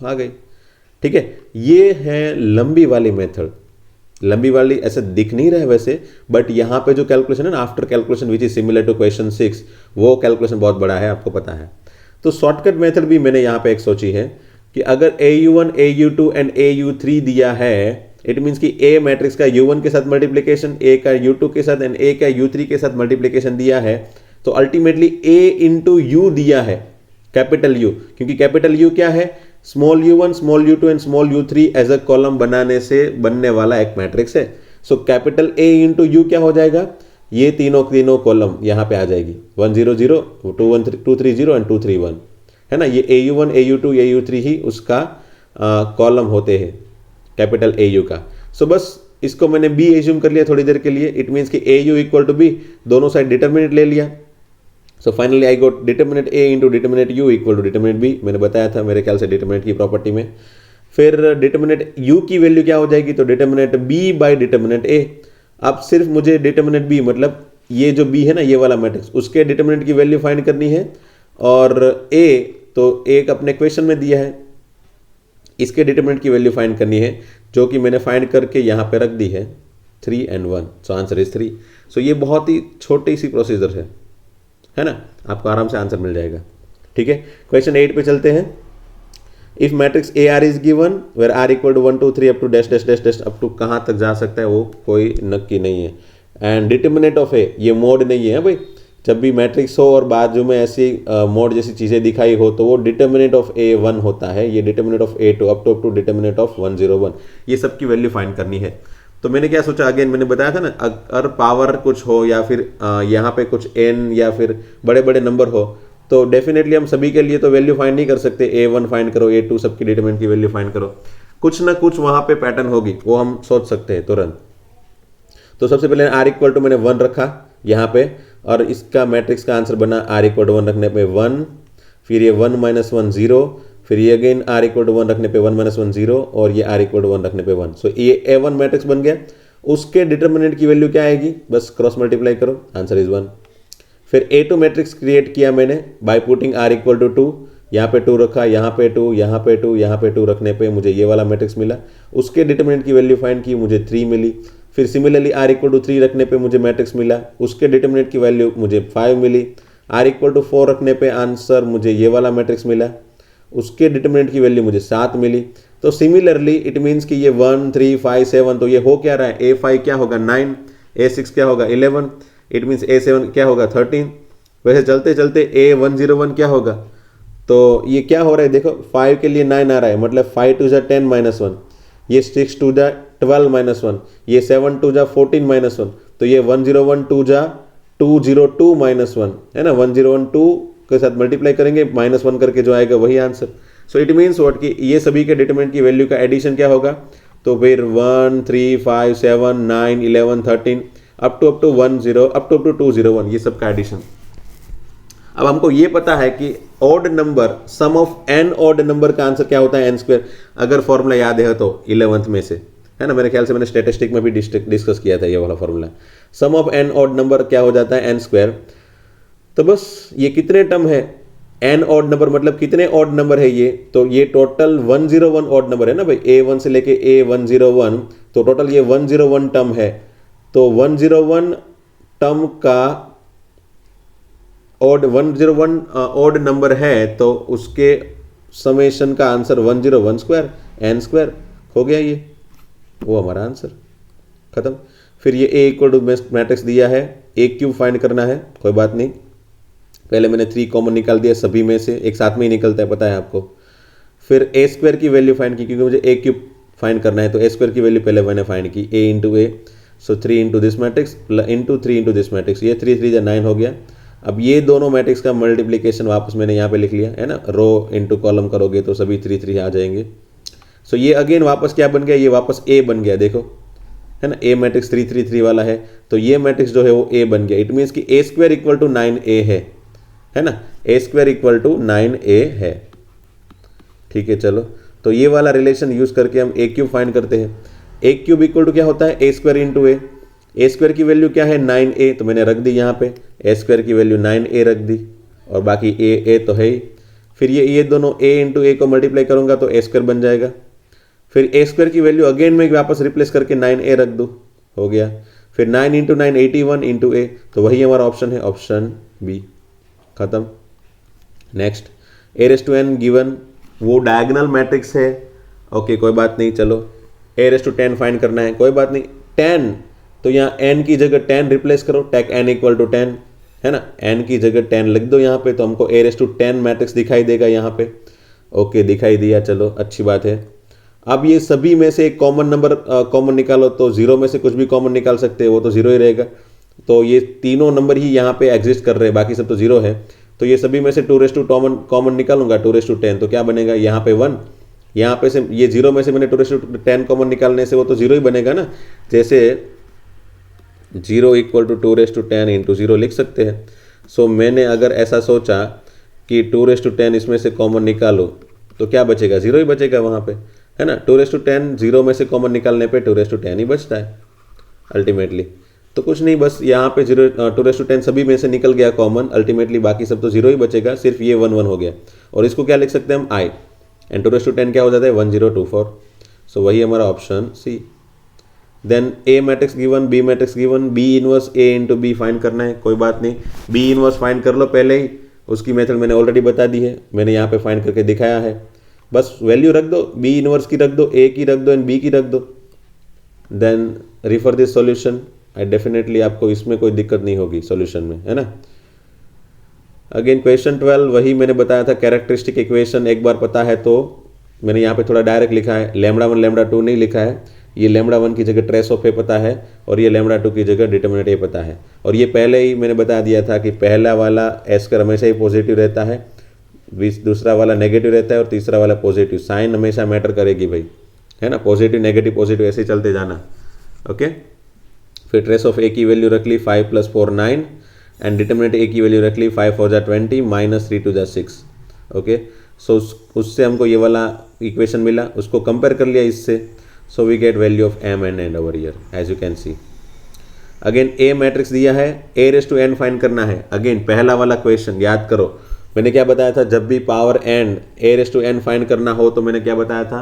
आ गई। ठीक है, ये है लंबी वाली मेथड। लंबी वाली ऐसे दिख नहीं रहा है वैसे, बट यहाँ पे जो कैलकुलेशन है ना after calculation which is similar to question 6, वो कैलकुलेशन बहुत बड़ा है, आपको पता है। तो शॉर्टकट मेथड भी मैंने यहाँ पे एक सोची है कि अगर AU1 AU2 एंड AU3 दिया है, इट मीन्स कि A मैट्रिक्स का U1 के साथ मल्टीप्लीकेशन, A का U2 के साथ एंड A का U3 के साथ मल्टीप्लीकेशन दिया है, तो अल्टीमेटली A इंटू U दिया है, कैपिटल U, क्योंकि कैपिटल U क्या है, small U1 small U2 and small U3 as a column बनाने से बनने वाला एक मैट्रिक्स है। So capital A into U क्या हो जाएगा, ये तीनों कॉलम यहाँ पे आ जाएगी, 1 0 0 2 3 0 एंड 2 3 1, है ना। ये AU1 AU2 AU3 ही उसका कॉलम होते हैं कैपिटल AU का। सो बस इसको मैंने B एज्यूम कर लिया थोड़ी देर के लिए, इट मीन्स कि AU इक्वल टू B, दोनों साइड डिटरमिनेंट ले लिया। So finally I got determinant A into determinant U equal to determinant B, मैंने बताया था मेरे ख्याल से डिटरमिनेंट की प्रॉपर्टी में। फिर डिटरमिनेंट U की वैल्यू क्या हो जाएगी, तो determinant B by determinant A। अब सिर्फ मुझे डिटरमिनेंट B मतलब ये जो B है ना ये वाला मैट्रिक्स, उसके डिटरमिनेंट की वैल्यू फाइंड करनी है, और A तो एक अपने क्वेश्चन में दिया है, इसके डिटरमिनेंट की वैल्यू फाइंड करनी है, जो कि मैंने फाइंड करके यहाँ पे रख दी है 3 and 1, सो आंसर इज 3। सो ये बहुत ही छोटी सी प्रोसीजर है ना, आपको आराम से आंसर मिल जाएगा। ठीक है, क्वेश्चन 8 पे चलते हैं। If matrix AR is given where R equal to 1 2 3 up to dash dash dash dash, up to कहाँ तक जा सकता है वो कोई नक्की नहीं है। एंड डिटरमिनेंट ऑफ A, ये मोड नहीं है भाई, जब भी मैट्रिक्स हो और बाजू में ऐसी मोड जैसी चीज़ें दिखाई हो तो वो डिटरमिनेंट ऑफ A 1 होता है, ये determinant of A 2 up to determinant of 1 0 1, ये सब की वैल्यू फाइंड करनी है। तो मैंने क्या सोचा, अगेन मैंने बताया था ना, अगर पावर कुछ हो या फिर यहाँ पे कुछ n या फिर बड़े बड़े नंबर हो तो डेफिनेटली हम सभी के लिए तो वैल्यू फाइंड नहीं कर सकते, A1 फाइंड करो, A2 सबकी डिटरमिनेंट की वैल्यू फाइंड करो, कुछ ना कुछ वहाँ पे पैटर्न होगी, वो हम सोच सकते हैं तुरंत। तो सबसे पहले R इक्वल टू मैंने 1 रखा यहाँ पे, और इसका मैट्रिक्स का आंसर बना R इक्वल टू 1 रखने पे 1, फिर ये 1 -1 0, फिर ये अगेन R इक्वल टू 1 रखने पे 1 -1 0, और ये R इक्वल टू 1 रखने पे 1। सो ये A1 मैट्रिक्स बन गया। उसके डिटरमिनेंट की वैल्यू क्या आएगी, बस क्रॉस मल्टीप्लाई करो, आंसर इज 1। फिर A2 मैट्रिक्स क्रिएट किया मैंने by putting R equal to 2, यहाँ पे 2 रखा, यहाँ पे 2, यहाँ पे 2, यहाँ पे 2 रखने पे मुझे ये वाला मैट्रिक्स मिला। उसके डिटरमिनेंट की वैल्यू फाइंड की, मुझे 3 मिली। फिर सिमिलरली R इक्वल टू 3 रखने पे मुझे मैट्रिक्स मिला, उसके डिटरमिनेंट की वैल्यू मुझे 5 मिली। R इक्वल टू 4 रखने पे आंसर मुझे ये वाला मैट्रिक्स मिला, उसके डिटरमिनेंट की वैल्यू मुझे 7 मिली। तो सिमिलरली इट मीन्स कि ये 1 3 5 7, तो ये हो क्या रहा है, A5 क्या होगा 9, A6 क्या होगा 11, इट मीन्स A7 क्या होगा 13। वैसे चलते चलते A101 क्या होगा, तो ये क्या हो रहा है देखो, 5 के लिए 9 आ रहा है, मतलब 5 2 10 -1, ये 6 2 12 -1, ये 7 2 14 -1, तो ये 101 2 202 -1 है ना, 1012 के साथ मल्टीप्लाई करेंगे -1 करके जो आएगा वही answer. So it means what कि ये सभी के डिटरमिनेंट की वैल्यू का एडिशन क्या होगा, तो फिर 1 3 5 7 9 11 13 अप टू 10 अप टू 201, ये सब का एडिशन। अब हमको ये पता है कि odd number, sum of n odd number का आंसर क्या होता है n स्क्वायर, अगर फॉर्मूला याद है तो 11th में से, है ना, मेरे ख्याल से मैंने स्टैटिस्टिक में भी डिस्कस किया था ये वाला formula. Sum of N odd number क्या हो जाता है, एन स्क्वायर। तो बस ये कितने टर्म है, एन ऑड नंबर मतलब कितने ऑड नंबर है ये, तो ये टोटल 101 ऑड नंबर है ना भाई, A1 से लेके A101, तो टोटल ये 101 टर्म है। तो 101 टर्म का ऑड 101 ऑड नंबर है, तो उसके समेशन का आंसर 101 स्क्वायर एन स्क्वायर हो गया, ये वो हमारा आंसर खत्म। फिर ये ए इक्वल टू मैट्रिक्स दिया है, ए क्यूब फाइंड करना है, कोई बात नहीं, पहले मैंने 3 कॉमन निकाल दिया, सभी में से एक साथ में ही निकलता है, पता है आपको। फिर ए स्क्वायर की वैल्यू फाइंड की, क्योंकि मुझे ए क्यूब फाइंड करना है, तो ए स्क्वायर की वैल्यू पहले मैंने फाइंड की, A into A, so 3 into this matrix into 3 into this matrix, ये 3 3 9 हो गया। अब ये दोनों मैट्रिक्स का मल्टीप्लीकेशन वापस मैंने यहाँ पे लिख लिया है ना, रो इंटू कॉलम करोगे तो सभी 3 3 आ जाएंगे। सो ये अगेन वापस क्या बन गया, ये वापस ए बन गया, देखो है ना, ए मैट्रिक्स 3 3 3 वाला है, तो ये मैट्रिक्स जो है वो ए बन गया। इट मीन्स कि ए स्क्वायर इक्वल टू 9a है ना, ए स्क्वायर इक्वल टू 9a है। ठीक है, चलो तो ये वाला रिलेशन यूज करके हम ए क्यूब फाइंड करते हैं। ए क्यूब इक्वल टू क्या होता है, ए स्क्वायर इंटू ए, ए स्क्वायर की वैल्यू क्या है 9a, तो मैंने रख दी यहाँ पे, ए स्क्वायर की वैल्यू 9a रख दी, और बाकी ए तो है ही। फिर ये दोनों a इंटू ए को मल्टीप्लाई करूंगा तो ए स्क्वायर बन जाएगा। फिर ए स्क्वायर की वैल्यू अगेन मैं वापस रिप्लेस करके 9a रख दूँ, हो गया। फिर 9 इंटू 9 81 इंटू ए, तो वही हमारा ऑप्शन है, ऑप्शन बी, खत्म। Next A raise to N given, वो डायगोनल मैट्रिक्स है, ओके कोई बात नहीं, चलो ए रेस टू 10 फाइंड करना है, कोई बात नहीं। 10 तो यहाँ n की जगह 10 रिप्लेस करो, टेक n इक्वल टू 10 है ना, n की जगह 10 लिख दो यहाँ पे, तो हमको ए रेस टू 10 मैट्रिक्स दिखाई देगा यहाँ पे, ओके दिखाई दिया, चलो अच्छी बात है। अब ये सभी में से एक कॉमन नंबर कॉमन निकालो, तो 0 में से कुछ भी कॉमन निकाल सकते हैं, वो तो 0 ही रहेगा, तो ये तीनों नंबर ही यहाँ पे एग्जिस्ट कर रहे हैं, बाकी सब तो 0 है। तो ये सभी में से 2 रेस टू कॉमन निकालूंगा, 2 रेस टू 10, तो क्या बनेगा यहाँ पे 1, यहाँ पे से ये 0 में से मैंने 2 रेस टू 10 कॉमन निकालने से वो तो 0 ही बनेगा ना, जैसे 0 equal to 2 raise to 10 into 0 लिख सकते हैं। सो मैंने अगर ऐसा सोचा कि 2 रेस टू 10 इसमें से कॉमन निकालो, तो क्या बचेगा, 0 ही बचेगा वहाँ पे, है ना। 2 रेस टू 10 0 में से कॉमन निकालने पे 2 रेस टू 10 ही बचता है अल्टीमेटली। तो कुछ नहीं, बस यहाँ पे 2 रेस टू 10 सभी में से निकल गया कॉमन, अल्टीमेटली बाकी सब तो 0 ही बचेगा, सिर्फ ये 1 1 हो गया, और इसको क्या लिख सकते हैं हम, i, एंड 2 रेस टू 10 क्या हो जाता है 1024। सो वही हमारा option C. Then A matrix given, B matrix given, B inverse A into B find करना है, कोई बात नहीं, बी इनवर्स फाइंड कर लो पहले ही, उसकी मेथड मैंने ऑलरेडी बता दी है, मैंने यहाँ पे फाइंड करके दिखाया है, बस वैल्यू रख दो, बी इनवर्स की रख दो, ए की रख दो एंड बी की रख दो, then refer this solution. I definitely आपको इसमें कोई दिक्कत नहीं होगी सॉल्यूशन में, है ना। अगेन क्वेश्चन 12 वही मैंने बताया था, कैरेक्टरिस्टिक इक्वेशन एक बार पता है तो मैंने यहाँ पे थोड़ा डायरेक्ट लिखा है, λ1 λ2 नहीं लिखा है, ये λ1 की जगह ट्रेस ऑफ ए पता है, और ये λ2 की जगह डिटर्मिनेंट ए पता है, और ये पहले ही मैंने बता दिया था कि पहला वाला एस कर हमेशा ही पॉजिटिव रहता है, दूसरा वाला नेगेटिव रहता है, और तीसरा वाला पॉजिटिव। साइन हमेशा मैटर करेगी भाई, है ना, पॉजिटिव नेगेटिव ऐसे ही चलते जाना, ओके। फिर ट्रेस ऑफ ए की वैल्यू रख ली 5 + 4 9, एंड डिटर्मिनेंट ए की वैल्यू रख ली 5 4 20 -3 2 6, ओके। सो उससे हमको ये वाला इक्वेशन मिला, उसको कंपेयर कर लिया इससे, so we get value of m and n over here as you can see. Again A matrix दिया है, a raise to n find करना है। अगेन पहला वाला क्वेश्चन याद करो, मैंने क्या बताया था, जब भी power n a raise to n find करना हो तो मैंने क्या बताया था,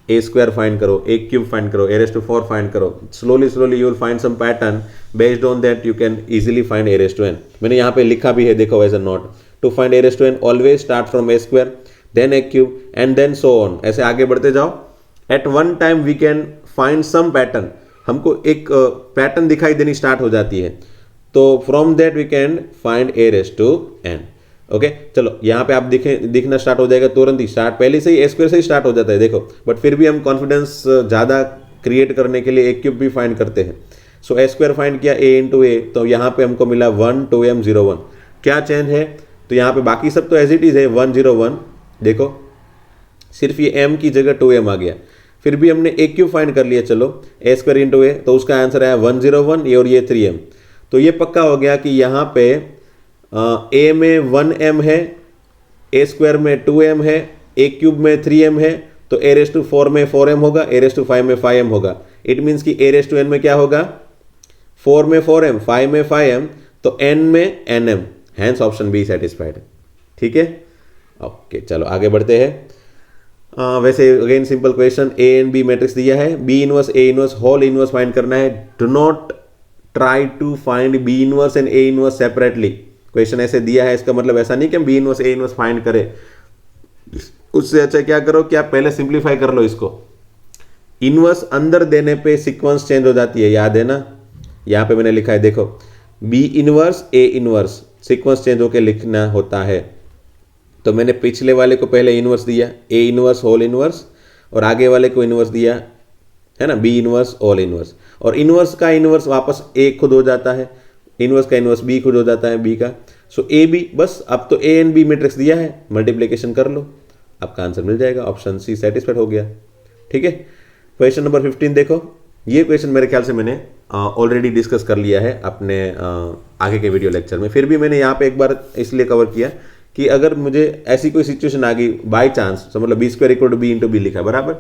a स्क्वायर फाइंड करो, a क्यूब फाइंड करो, a रेस टू 4 फाइंड करो, slowly you will find some pattern, based on that you can easily find a raise to n। मैंने यहाँ पे लिखा भी है, देखो as a note, to find a raise to n always start from a square then a cube and then so on, ऐसे आगे बढ़ते जाओ। At one time we can find some pattern, हमको एक पैटर्न दिखाई देनी स्टार्ट हो जाती है, तो from that we can find a raise to n, okay. चलो यहाँ पे आप दिखना स्टार्ट हो जाएगा तुरंत ही, स्टार्ट पहले से ही a स्क्वायर से ही स्टार्ट हो जाता है, देखो, बट फिर भी हम कॉन्फिडेंस ज़्यादा क्रिएट करने के लिए a क्यूब भी फाइंड करते हैं। सो a स्क्वायर फाइंड किया a इंटू ए, तो यहाँ पे हमको मिला 1 2m 0 1, क्या चेंज है, तो यहाँ पे बाकी सब तो एज इट इज़ है 1 0 1, देखो सिर्फ ये m की जगह 2m आ गया, फिर भी हमने a क्यूब फाइंड कर लिया, चलो a स्क्वायर इंटू ए, तो उसका आंसर आया 101, ये और ये 3m, तो ये पक्का हो गया कि यहाँ पे a में 1m है, a स्क्वायर में 2m है, a क्यूब में 3m है, तो a रेस टू 4 में 4m होगा, a रेस टू 5 में 5m होगा। इट मीन्स कि a रेस टू n में क्या होगा, 4 में 4m, 5 में 5m, तो n में nm, hence option B satisfied. ठीक है, ओके चलो आगे बढ़ते हैं। वैसे again simple question, A and B matrix दिया है, B inverse A inverse whole inverse find करना है। Do not try to find B inverse and A inverse separately. Question ऐसे दिया है, इसका मतलब ऐसा नहीं कि हम B inverse A inverse find करें। उससे अच्छा क्या करो कि आप पहले सिंप्लीफाई कर लो इसको। इनवर्स अंदर देने पे सीक्वेंस चेंज हो जाती है, याद है ना। यहां पे मैंने लिखा है देखो, B inverse A inverse, sequence change होकर लिखना होता है। तो मैंने पिछले वाले को पहले इनवर्स दिया, ए इनवर्स होल इनवर्स, और आगे वाले को इनवर्स दिया है ना, बी इनवर्स होल इनवर्स। और इनवर्स का इनवर्स वापस ए खुद हो जाता है, इनवर्स का इनवर्स बी खुद हो जाता है बी का। सो ए बी, बस अब तो ए एंड बी मैट्रिक्स दिया है, मल्टीप्लिकेशन कर लो, आपका आंसर मिल जाएगा। ऑप्शन सी सेटिस्फाइड हो गया। ठीक है, क्वेश्चन नंबर 15 देखो। ये क्वेश्चन मेरे ख्याल से मैंने ऑलरेडी डिस्कस कर लिया है अपने आगे के वीडियो लेक्चर में, फिर भी मैंने यहाँ पे एक बार इसलिए कवर किया कि अगर मुझे ऐसी कोई सिचुएशन आ गई बाई चांस, तो मतलब b square equal to b into b लिखा बराबर।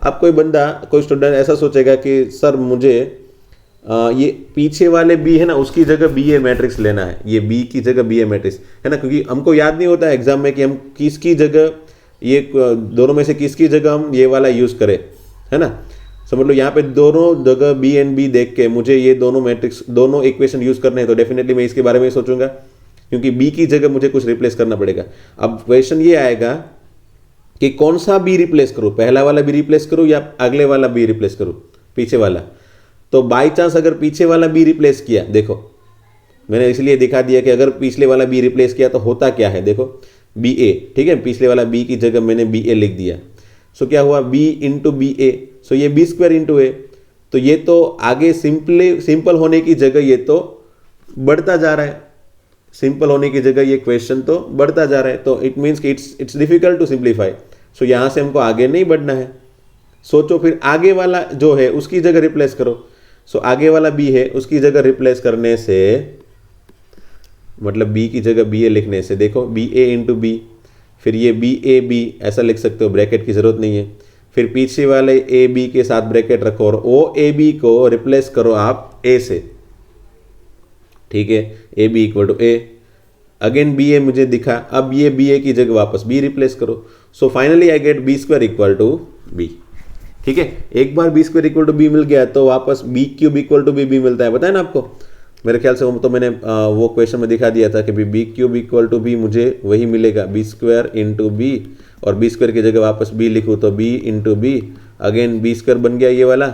अब कोई बंदा, कोई स्टूडेंट ऐसा सोचेगा कि सर मुझे ये पीछे वाले बी है ना, उसकी जगह बी ए मैट्रिक्स लेना है, ये बी की जगह बी ए मैट्रिक्स है ना, क्योंकि हमको याद नहीं होता है एग्जाम में कि हम किसकी जगह, ये दोनों में से किसकी जगह हम ये वाला यूज करें, है ना। समझ लो यहाँ पे दोनों जगह बी एंड बी देख के मुझे ये दोनों मैट्रिक्स, दोनों इक्वेशन यूज करने हैं, तो डेफिनेटली मैं इसके बारे में सोचूंगा, क्योंकि बी की जगह मुझे कुछ रिप्लेस करना पड़ेगा। अब क्वेश्चन ये आएगा कि कौन सा बी रिप्लेस करूं, पहला वाला बी रिप्लेस करूं या अगले वाला बी रिप्लेस करूं, पीछे वाला। तो बाई चांस अगर पीछे वाला बी रिप्लेस किया, देखो मैंने इसलिए दिखा दिया कि अगर पिछले वाला बी रिप्लेस किया तो होता क्या है, देखो बी ए, ठीक है, पिछले वाला बी की जगह मैंने बी ए लिख दिया। सो क्या हुआ, बी इंटू बी ए, सो ये बी स्क्वायर इंटू ए। तो ये तो आगे सिंपल होने की जगह ये तो बढ़ता जा रहा है, सिंपल होने की जगह ये क्वेश्चन तो बढ़ता जा रहा है, तो इट मीन्स कि इट्स डिफिकल्ट टू सिंप्लीफाई। सो यहाँ से हमको आगे नहीं बढ़ना है। सोचो फिर आगे वाला जो है उसकी जगह रिप्लेस करो। सो आगे वाला बी है, उसकी जगह रिप्लेस करने से, मतलब बी की जगह बी ए लिखने से, देखो बी ए इंटू बी, फिर ये बी ए बी ऐसा लिख सकते हो, ब्रैकेट की जरूरत नहीं है। फिर पीछे वाले ए बी के साथ ब्रैकेट रखो और ओ ए बी को रिप्लेस करो आप ए से, ठीक है, A B equal to A. Again B A मुझे दिखा, अब ये बी ए की जगह वापस बी रिप्लेस करो। So finally I get B square equal to B. ठीक है, एक बार B square equal to B मिल गया तो वापस B cube equal to B मिलता है, पता है ना आपको। मेरे ख्याल से तो मैंने वो क्वेश्चन में दिखा दिया था कि b cube equal to b मुझे वही मिलेगा, बी स्क्वायर इंटू बी, और बी स्क्वायर की जगह वापस बी लिखूँ तो b into b, again b square बन गया ये वाला,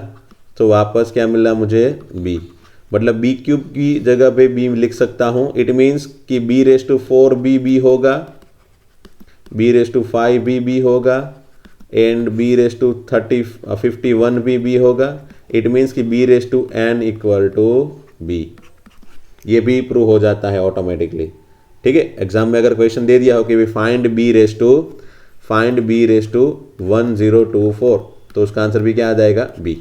तो वापस क्या मिला मुझे बी, मतलब बी क्यूब की जगह पे बी लिख सकता हूँ। इट मीन्स कि बी रेस टू 4 बी होगा, बी रेस टू 5 बी होगा, and b raise to 51 b होगा। इट मीन्स कि b raise to n equal to B, ये भी प्रूव हो जाता है ऑटोमेटिकली। ठीक है, एग्जाम में अगर क्वेश्चन दे दिया हो कि फाइंड बी रेस टू 1024, तो उसका आंसर भी क्या आ जाएगा, बी,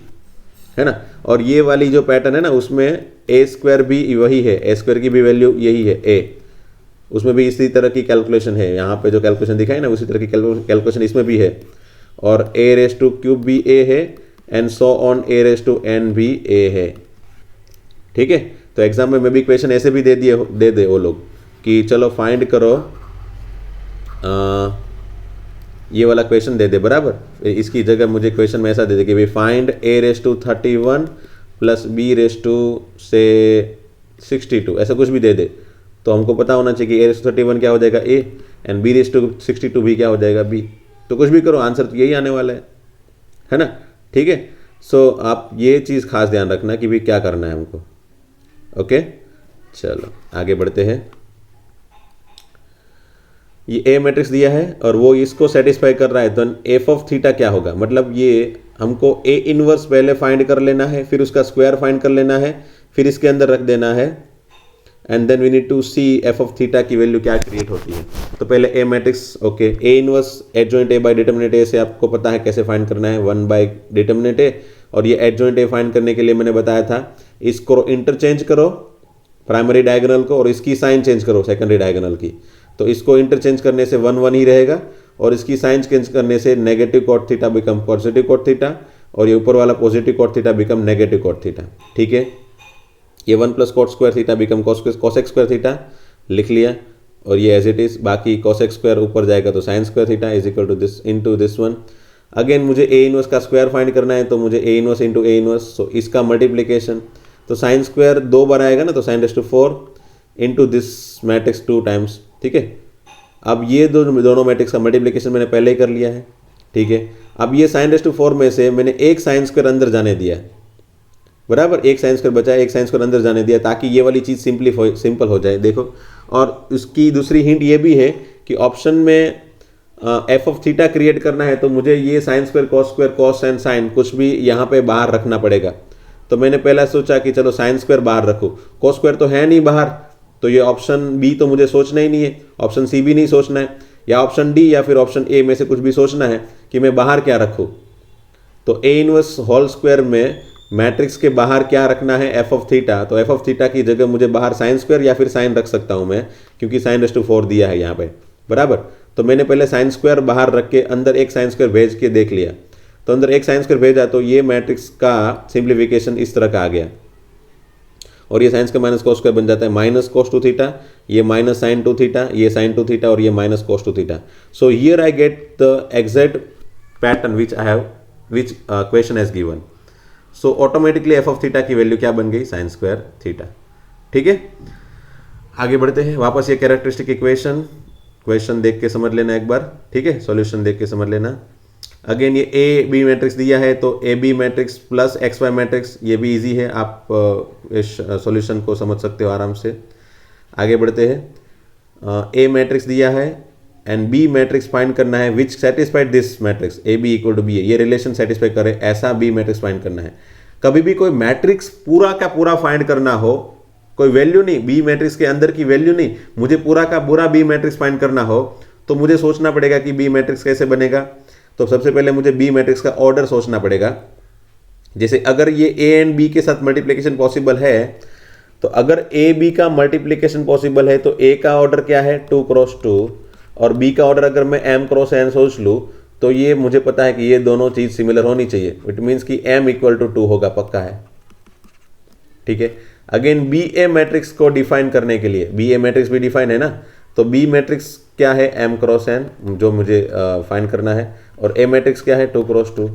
है ना। और ये वाली जो पैटर्न है ना, उसमें ए स्क्वायर भी वही है, ए स्क्वायर की भी वैल्यू यही है ए, उसमें भी इसी तरह की कैलकुलेशन है, यहाँ पे जो कैलकुलेशन दिखाई ना उसी तरह की कैलकुलेशन इसमें भी है। और ए रेस टू क्यूब भी ए है, and so on a raise to n भी ए है। ठीक है, तो एग्जाम में भी क्वेश्चन ऐसे भी दे दे वो लोग कि चलो फाइंड करो, ये वाला क्वेश्चन दे दे बराबर, इसकी जगह मुझे क्वेश्चन में ऐसा दे दे कि find a raise to 31 plus b raise to से 62, ऐसा कुछ भी दे दे, तो हमको पता होना चाहिए कि ए रेस टू 31 क्या हो जाएगा ए, एंड बी रेस टू 62 भी क्या हो जाएगा बी। तो कुछ भी करो आंसर तो यही आने वाला है ना। ठीक है, सो आप ये चीज़ खास ध्यान रखना कि भी क्या करना है हमको। ओके, चलो आगे बढ़ते हैं। ये ए मैट्रिक्स दिया है और वो इसको सेटिस्फाई कर रहा है, तो एफ ऑफ थीटा क्या होगा, मतलब ये हमको ए इनवर्स पहले फाइंड कर लेना है, फिर उसका स्क्वायर फाइंड कर लेना है, फिर इसके अंदर रख देना है, and then we need to see F of theta की वैल्यू क्या क्रिएट होती है। तो पहले A matrix, okay, A inverse adjoint A by determinant A से आपको पता है कैसे फाइंड करना है, 1 बाय डिटर्मिनेंट ए। और ये एडजॉइंट ए फाइंड करने के लिए मैंने बताया था, इसको इंटरचेंज करो प्राइमरी डायगोनल को, और इसकी साइन चेंज करो सेकेंडरी डायगोनल की, तो इसको इंटरचेंज करने से 1 1 ही रहेगा, और इसकी साइन चेंज करने से negative cot theta become positive cot theta और ये ऊपर वाला positive cot theta become negative cot theta. ठीक है, ये 1 plus cot square theta become cosec square theta लिख लिया और ये एज इट इज, बाकी कॉसेक स्क्वायर ऊपर जाएगा तो sine square theta is equal to this into this one. Again मुझे ए इनवर्स का स्क्वायर फाइंड करना है तो मुझे A inverse into A inverse, सो इसका मल्टीप्लीकेशन तो साइन स्क्वायर 2 बार आएगा ना, तो sine raise to 4 into this matrix 2 times. ठीक है, अब ये दोनों मैट्रिक्स का मल्टीप्लीकेशन मैंने पहले ही कर लिया है। ठीक है, अब ये साइन रेज़ टू 4 में से मैंने एक साइन स्क्वायर अंदर जाने दिया है, बराबर, एक साइन स्क्वायर बचा है, एक साइन स्क्वायर अंदर जाने दिया ताकि ये वाली चीज़ सिंपल हो जाए। देखो, और उसकी दूसरी हिंट ये भी है कि ऑप्शन में एफ ऑफ थीटा क्रिएट करना है तो मुझे ये sine square cos and sine कुछ भी यहाँ पे बाहर रखना पड़ेगा। तो मैंने पहला सोचा कि चलो साइन स्क्वायर बाहर रखो, कॉस स्क्वायर तो है नहीं बाहर, तो ये ऑप्शन बी तो मुझे सोचना ही नहीं है, ऑप्शन सी भी नहीं सोचना है, या ऑप्शन डी या फिर ऑप्शन ए में से कुछ भी सोचना है कि मैं बाहर क्या रखूँ। तो ए इनवर्स होल स्क्वायर में मैट्रिक्स के बाहर क्या रखना है, एफ ऑफ थीटा, तो एफ ऑफ थीटा की जगह मुझे बाहर साइन स्क्वायर या फिर साइन रख सकता हूँ मैं, क्योंकि साइन रेज़ टू 4 दिया है यहाँ पे, बराबर। तो मैंने पहले साइन स्क्वायर बाहर रख के अंदर एक साइन स्क्वायर भेज के देख लिया, तो अंदर एक साइन स्क्वायर भेजा तो ये मैट्रिक्स का सिंप्लीफिकेशन इस तरह का आ गया और ये साइंस का माइनस कॉस स्क्वायर बन जाता है माइनस कॉस 2 थीटा, ये माइनस साइन 2 थीटा, ये साइन 2 थीटा और ये minus cos 2 theta. So here I get the exact pattern which question has given. So automatically F of theta की वैल्यू क्या बन गई, साइन स्क्वायर थीटा। ठीक है, आगे बढ़ते हैं, वापस ये कैरेक्टरिस्टिक इक्वेशन क्वेश्चन देख के समझ लेना एक बार। ठीक है, सॉल्यूशन देख के समझ लेना। अगेन ये ए बी मैट्रिक्स दिया है तो A B matrix plus X Y matrix, ये भी इजी है, आप इस सॉल्यूशन को समझ सकते हो आराम से। आगे बढ़ते हैं, ए मैट्रिक्स दिया है एंड बी मैट्रिक्स फाइंड करना है which satisfied this matrix A B equal to B, ये रिलेशन सेटिस्फाई करे ऐसा बी मैट्रिक्स फाइंड करना है। कभी भी कोई मैट्रिक्स पूरा का पूरा फाइंड करना हो, कोई वैल्यू नहीं, बी मैट्रिक्स के अंदर की वैल्यू नहीं, मुझे पूरा का पूरा बी मैट्रिक्स फाइंड करना हो तो मुझे सोचना पड़ेगा कि बी मैट्रिक्स कैसे बनेगा। तो सबसे पहले मुझे बी मैट्रिक्स का ऑर्डर सोचना पड़ेगा। जैसे अगर ये ए एंड बी के साथ मल्टीप्लिकेशन पॉसिबल है, तो अगर ए बी का मल्टीप्लिकेशन पॉसिबल है तो ए का ऑर्डर क्या है 2 क्रॉस 2 और बी का ऑर्डर अगर मैं m क्रॉस n सोच लूँ तो ये मुझे पता है कि ये दोनों चीज़ सिमिलर होनी चाहिए। इट मीन्स कि m इक्वल टू 2 होगा, पक्का है। ठीक है, अगेन बी ए मैट्रिक्स को डिफाइन करने के लिए, बी ए मैट्रिक्स भी डिफाइन है ना, तो बी मैट्रिक्स क्या है m क्रॉस n जो मुझे फाइंड करना है, और ए मैट्रिक्स क्या है 2 क्रॉस 2।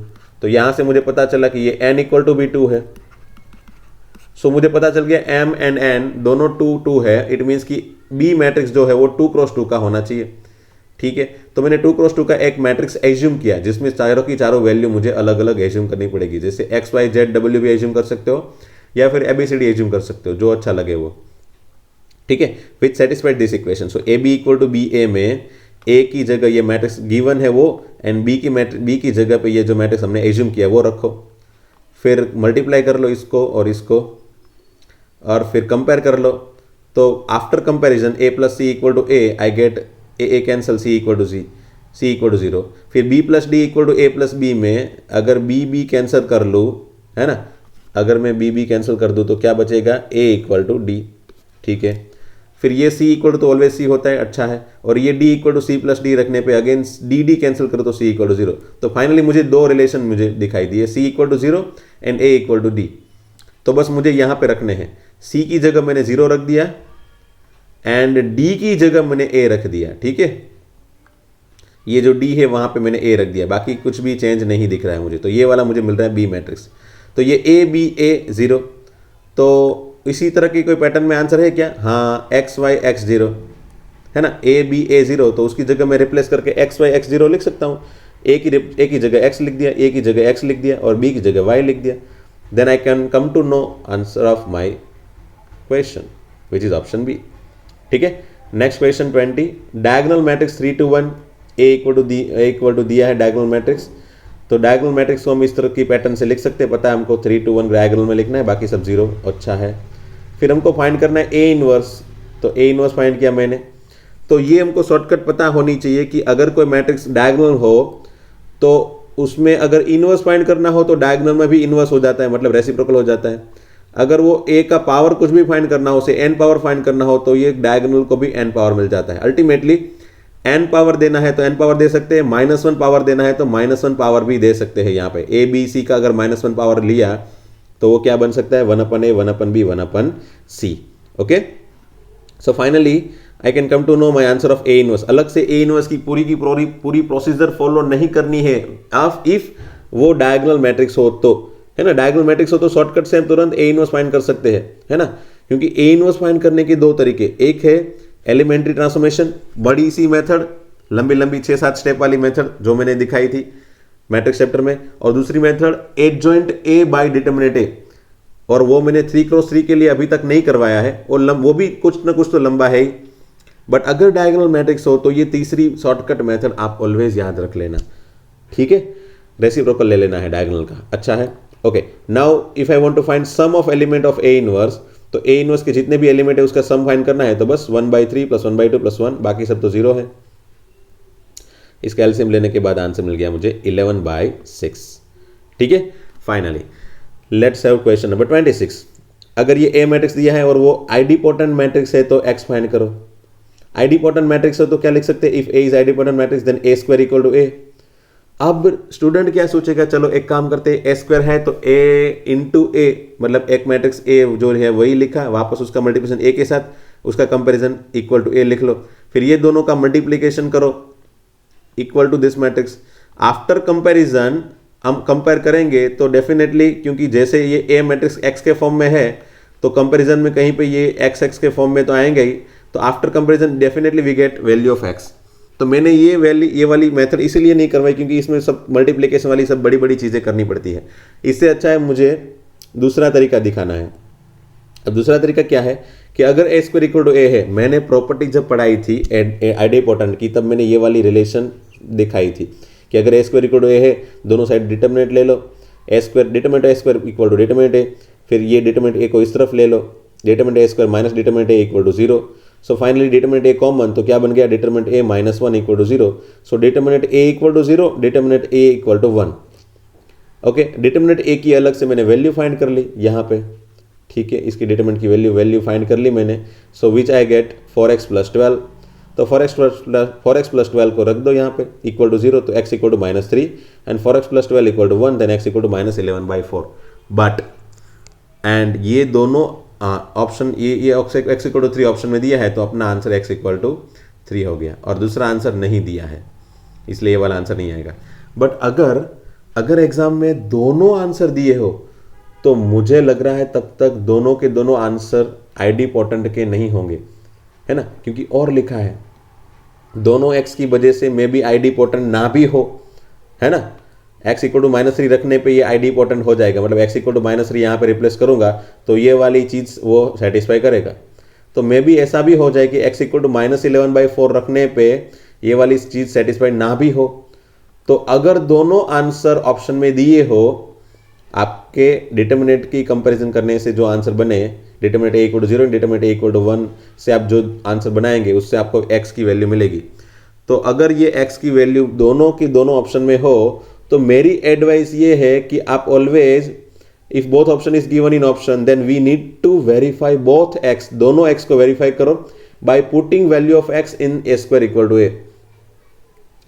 तो यहाँ से मुझे पता चला कि ये n इक्वल टू बी 2 है। सो मुझे पता चल गया m एंड n दोनों 2 है। इट मीन्स कि बी मैट्रिक्स जो है वो 2 क्रॉस 2 का होना चाहिए। ठीक है, तो मैंने 2 क्रॉस 2 का एक मैट्रिक्स एज्यूम किया जिसमें चारों की चारों वैल्यू मुझे अलग अलग एज्यूम करनी पड़ेगी। जैसे एक्स वाई जेड डब्ल्यू भी एज्यूम कर सकते हो या फिर ABCD एज्यूम कर सकते हो, जो अच्छा लगे वो। ठीक है, which satisfied this equation. So A B equal to B A में ए की जगह ये मैट्रिक्स गिवन है वो, एंड बी की जगह पे ये जो मैट्रिक्स हमने एज्यूम किया वो रखो, फिर मल्टीप्लाई कर लो इसको और इसको और फिर कंपेयर कर लो। तो after comparison a plus c equal to a, I get a cancel, c equal to c equal to 0। फिर b plus d equal to a plus b में अगर b कैंसिल कर लूँ, है ना, अगर मैं b कैंसिल कर दूँ तो क्या बचेगा, a इक्वल टू डी। ठीक है, फिर ये c equal to always c होता है, अच्छा है, और ये d equal to c plus d रखने पे अगेन डी कैंसिल करो तो c इक्वल टू 0। तो फाइनली मुझे दो रिलेशन मुझे दिखाई दिए, c equal to 0 and a equal to d. तो बस मुझे यहाँ पे रखने हैं, c की जगह मैंने 0 रख दिया एंड d की जगह मैंने a रख दिया। ठीक है, ये जो d है वहाँ पे मैंने a रख दिया, बाकी कुछ भी चेंज नहीं दिख रहा है मुझे। तो ये वाला मुझे मिल रहा है b मैट्रिक्स। तो ये a b a 0। तो इसी तरह की कोई पैटर्न में आंसर है क्या, हाँ, x y x 0 है ना, a b a 0। तो उसकी जगह मैं रिप्लेस करके x y x 0 लिख सकता हूँ। a की जगह x लिख दिया, a की जगह x लिख दिया और b की जगह y लिख दिया। Then I can come to know answer of my question which is option B. ठीक है, next question 20, diagonal matrix 3 to 1 a equal to दिया है डायगोनल मैट्रिक्स। तो डायगोनल मैट्रिक्स को हम इस तरह की पैटर्न से लिख सकते हैं, पता है हमको 3 to 1 डायगोनल में लिखना है, बाकी सब 0, अच्छा है। फिर हमको फाइंड करना है ए इनवर्स। तो ए इनवर्स फाइंड किया मैंने। तो ये हमको शॉर्टकट पता होनी चाहिए कि अगर कोई मैट्रिक्स डायगोनल हो तो उसमें अगर इनवर्स फाइंड करना हो तो डायगोनल में भी इनवर्स हो जाता है, मतलब रेसिप्रोकल हो जाता है। अगर वो ए का पावर कुछ भी फाइंड करना हो, उसे एन पावर फाइंड करना हो, तो ये डायगोनल को भी एन पावर मिल जाता है। अल्टीमेटली n पावर देना है तो n पावर दे सकते हैं, -1 पावर देना है तो -1 पावर भी दे सकते हैं। यहाँ पे a b c का अगर -1 पावर लिया तो वो क्या बन सकता है, 1/a 1/b 1/c। Okay, so finally I can come to know my answer of A inverse. अलग से ए इनवर्स की पूरी प्रोसीजर फॉलो नहीं करनी है इफ वो डायगोनल मैट्रिक्स हो तो, है ना। डायगोनल मैट्रिक्स हो तो शॉर्टकट से हम तुरंत ए इनवर्स फाइंड कर सकते हैं, है ना। क्योंकि ए इनवर्स फाइंड करने के दो तरीके, एक है एलिमेंट्री ट्रांसफॉर्मेशन, बड़ी सी मेथड, लंबी लंबी 6-7 स्टेप वाली मेथड जो मैंने दिखाई थी मैट्रिक्स चैप्टर में, और दूसरी method adjoint A by determinant A, और वो मैंने 3x3 के लिए अभी तक नहीं करवाया है, वो भी कुछ ना कुछ तो लंबा है ही। बट अगर डायगोनल मैट्रिक्स हो तो ये तीसरी शॉर्टकट मेथड आप ऑलवेज याद रख लेना, ठीक है। रेसिप्रोकल ले लेना है डायगोनल का, अच्छा है। Okay, now if I want to find sum of element of A inverse, तो ए इनवर्स के जितने भी एलिमेंट है उसका सम फाइंड करना है, तो बस 1/3 + 1/2 + 1, बाकी सब तो 0 है। इसका एलसीएम लेने के बाद आंसर मिल गया मुझे 11/6, ठीक है। Finally let's have question number 26। अगर ये ए मैट्रिक्स दिया है और वो आइडिपोटेंट मैट्रिक्स है तो एक्स फाइंड करो। आइडिपोटेंट मैट्रिक्स है तो क्या लिख सकते हैं, if A is idempotent matrix then a² = a। अब स्टूडेंट क्या सोचेगा, चलो एक काम करते हैं, a² है तो a × a, मतलब एक मैट्रिक्स a जो है वही लिखा, वापस उसका मल्टीप्लिकेशन a के साथ, उसका कंपैरिजन = a लिख लो, फिर ये दोनों का मल्टीप्लिकेशन करो equal to this matrix. After comparison हम कंपेयर करेंगे तो डेफिनेटली, क्योंकि जैसे ये ए मैट्रिक्स एक्स के फॉर्म में है तो कंपैरिजन में कहीं पे ये एक्स एक्स के फॉर्म में तो आएंगे ही, तो after comparison definitely we get value of x. तो मैंने ये वाली मेथड इसीलिए नहीं करवाई क्योंकि इसमें सब मल्टीप्लिकेशन वाली सब बड़ी बड़ी चीज़ें करनी पड़ती है। इससे अच्छा है मुझे दूसरा तरीका दिखाना है। अब दूसरा तरीका क्या है कि अगर a² = a है, मैंने प्रॉपर्टी जब पढ़ाई थी आइडिपोटेंट की तब मैंने ये वाली रिलेशन दिखाई थी कि अगर a² = a है, दोनों साइड डिटरमिनेंट ले लो, डिटरमिनेंट a² = डिटरमिनेंट a, फिर ये डिटरमिनेंट a को इस तरफ ले लो, determinant a² - determinant a = 0। So finally determinant a common, तो क्या बन गया, डिटरमिनेंट a - 1 = 0। सो determinant a = 0, determinant a = 1। Okay, determinant a की अलग से मैंने वैल्यू फाइंड कर ली यहाँ पे, ठीक है। इसकी डिटरमिनेंट की वैल्यू फाइंड कर ली मैंने। सो विच आई गेट 4x + 12, तो 4x + 12 को रख दो यहाँ पे = 0, तो x = -3 and 4x + 12 = 1, then x = -11/4। But and ये दोनों ऑप्शन ये x = 3 ऑप्शन में दिया है, तो अपना आंसर x = 3 हो गया, और दूसरा आंसर नहीं दिया है, इसलिए ये वाला आंसर नहीं आएगा। बट अगर एग्जाम में दोनों आंसर दिए हो तो मुझे लग रहा है तब तक दोनों के दोनों आंसर आइडिपोटेंट के नहीं होंगे, है ना, क्योंकि और लिखा है दोनों x की वजह से मे बी आइडिपोटेंट ना भी हो, है ना। x = -3 रखने पे ये आइडिपोटेंट हो जाएगा, मतलब x = -3 यहाँ पे रिप्लेस करूंगा तो ये वाली चीज़ वो सेटिस्फाई करेगा। तो मे बी ऐसा भी हो जाए कि x = -11/4 रखने पे ये वाली चीज़ सेटिस्फाई ना भी हो। तो अगर दोनों आंसर ऑप्शन में दिए हो, आपके डिटरमिनेंट की कंपैरिजन करने से जो आंसर बने, डिटरमिनेंट a = 0, डिटरमिनेंट a = 1 से आप जो आंसर बनाएंगे उससे आपको x की वैल्यू मिलेगी। तो अगर ये x की वैल्यू दोनों की दोनों ऑप्शन में हो तो मेरी एडवाइस ये है कि आप always, if both option is given in option, then we need to verify both x, दोनों x को वेरीफाई करो by putting value of x in a² = a।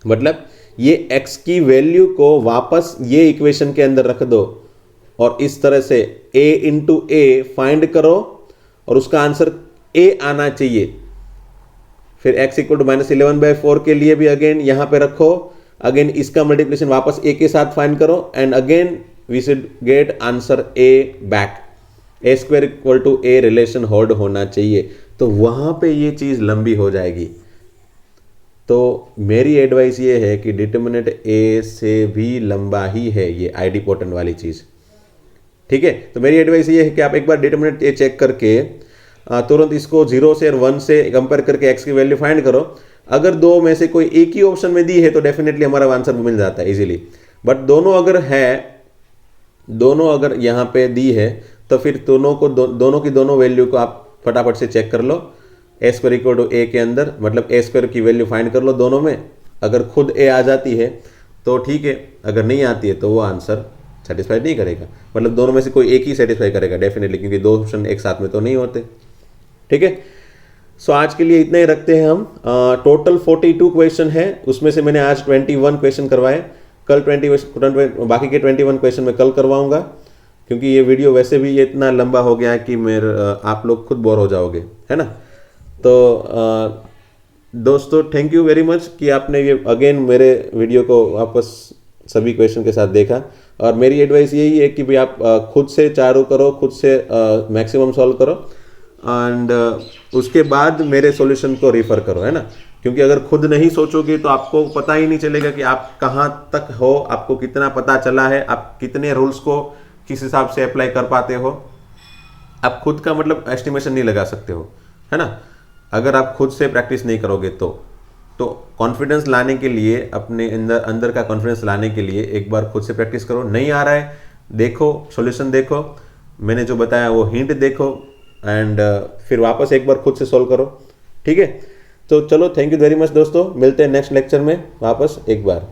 मतलब ये x की वैल्यू को वापस ये इक्वेशन के अंदर रख दो और इस तरह से a × a फाइंड करो और उसका आंसर a आना चाहिए। फिर x = -11/4 के लिए भी अगेन यहां पे रखो, अगेन इसका मल्टीप्लिकेशन वापस a के साथ फाइंड करो and again we should get answer a back. a² = a relation hold होना चाहिए, तो वहां पे ये चीज लंबी हो जाएगी। तो मेरी एडवाइस ये है कि डिटरमिनेंट a से भी लंबा ही है ये आइडिपोटेंट वाली चीज, ठीक है। तो मेरी एडवाइस ये है कि आप एक बार डिटरमिनेंट a चेक करके तुरंत इसको 0 से और 1 से कंपेयर करके x की वैल्यू फाइंड करो। अगर दो में से कोई एक ही ऑप्शन में दी है तो डेफिनेटली हमारा आंसर मिल जाता है इजीली। बट दोनों अगर यहाँ पे दी है तो फिर दोनों की दोनों वैल्यू को आप फटाफट से चेक कर लो a² = a के अंदर, मतलब a² की वैल्यू फाइंड कर लो दोनों में। अगर खुद a आ जाती है तो ठीक है, अगर नहीं आती है तो वो आंसर सेटिस्फाई नहीं करेगा, मतलब दोनों में से कोई एक ही सेटिस्फाई करेगा डेफिनेटली, क्योंकि दो ऑप्शन एक साथ में तो नहीं होते, ठीक है। सो आज के लिए इतना ही रखते हैं हम। टोटल 42 क्वेश्चन है, उसमें से मैंने आज 21 क्वेश्चन करवाए। कल 20 बाकी के 21 क्वेश्चन मैं कल करवाऊंगा, क्योंकि ये वीडियो वैसे भी ये इतना लंबा हो गया है कि आप लोग खुद बोर हो जाओगे, है ना। तो दोस्तों थैंक यू वेरी मच कि आपने ये अगेन मेरे वीडियो को वापस सभी क्वेश्चन के साथ देखा। और मेरी एडवाइस यही है कि भाई आप खुद से चारों करो, खुद से मैक्सिमम सॉल्व करो, एंड उसके बाद मेरे सॉल्यूशन को रेफर करो, है ना। क्योंकि अगर खुद नहीं सोचोगे तो आपको पता ही नहीं चलेगा कि आप कहाँ तक हो, आपको कितना पता चला है, आप कितने रूल्स को किस हिसाब से अप्लाई कर पाते हो। आप खुद का मतलब एस्टिमेशन नहीं लगा सकते हो, है ना, अगर आप खुद से प्रैक्टिस नहीं करोगे तो कॉन्फिडेंस लाने के लिए, अपने अंदर का कॉन्फिडेंस लाने के लिए एक बार खुद से प्रैक्टिस करो। नहीं आ रहा है, देखो सॉल्यूशन, देखो मैंने जो बताया वो हिंट देखो, एंड फिर वापस एक बार खुद से सॉल्व करो, ठीक है। तो चलो, थैंक यू वेरी मच दोस्तों, मिलते हैं नेक्स्ट लेक्चर में वापस एक बार।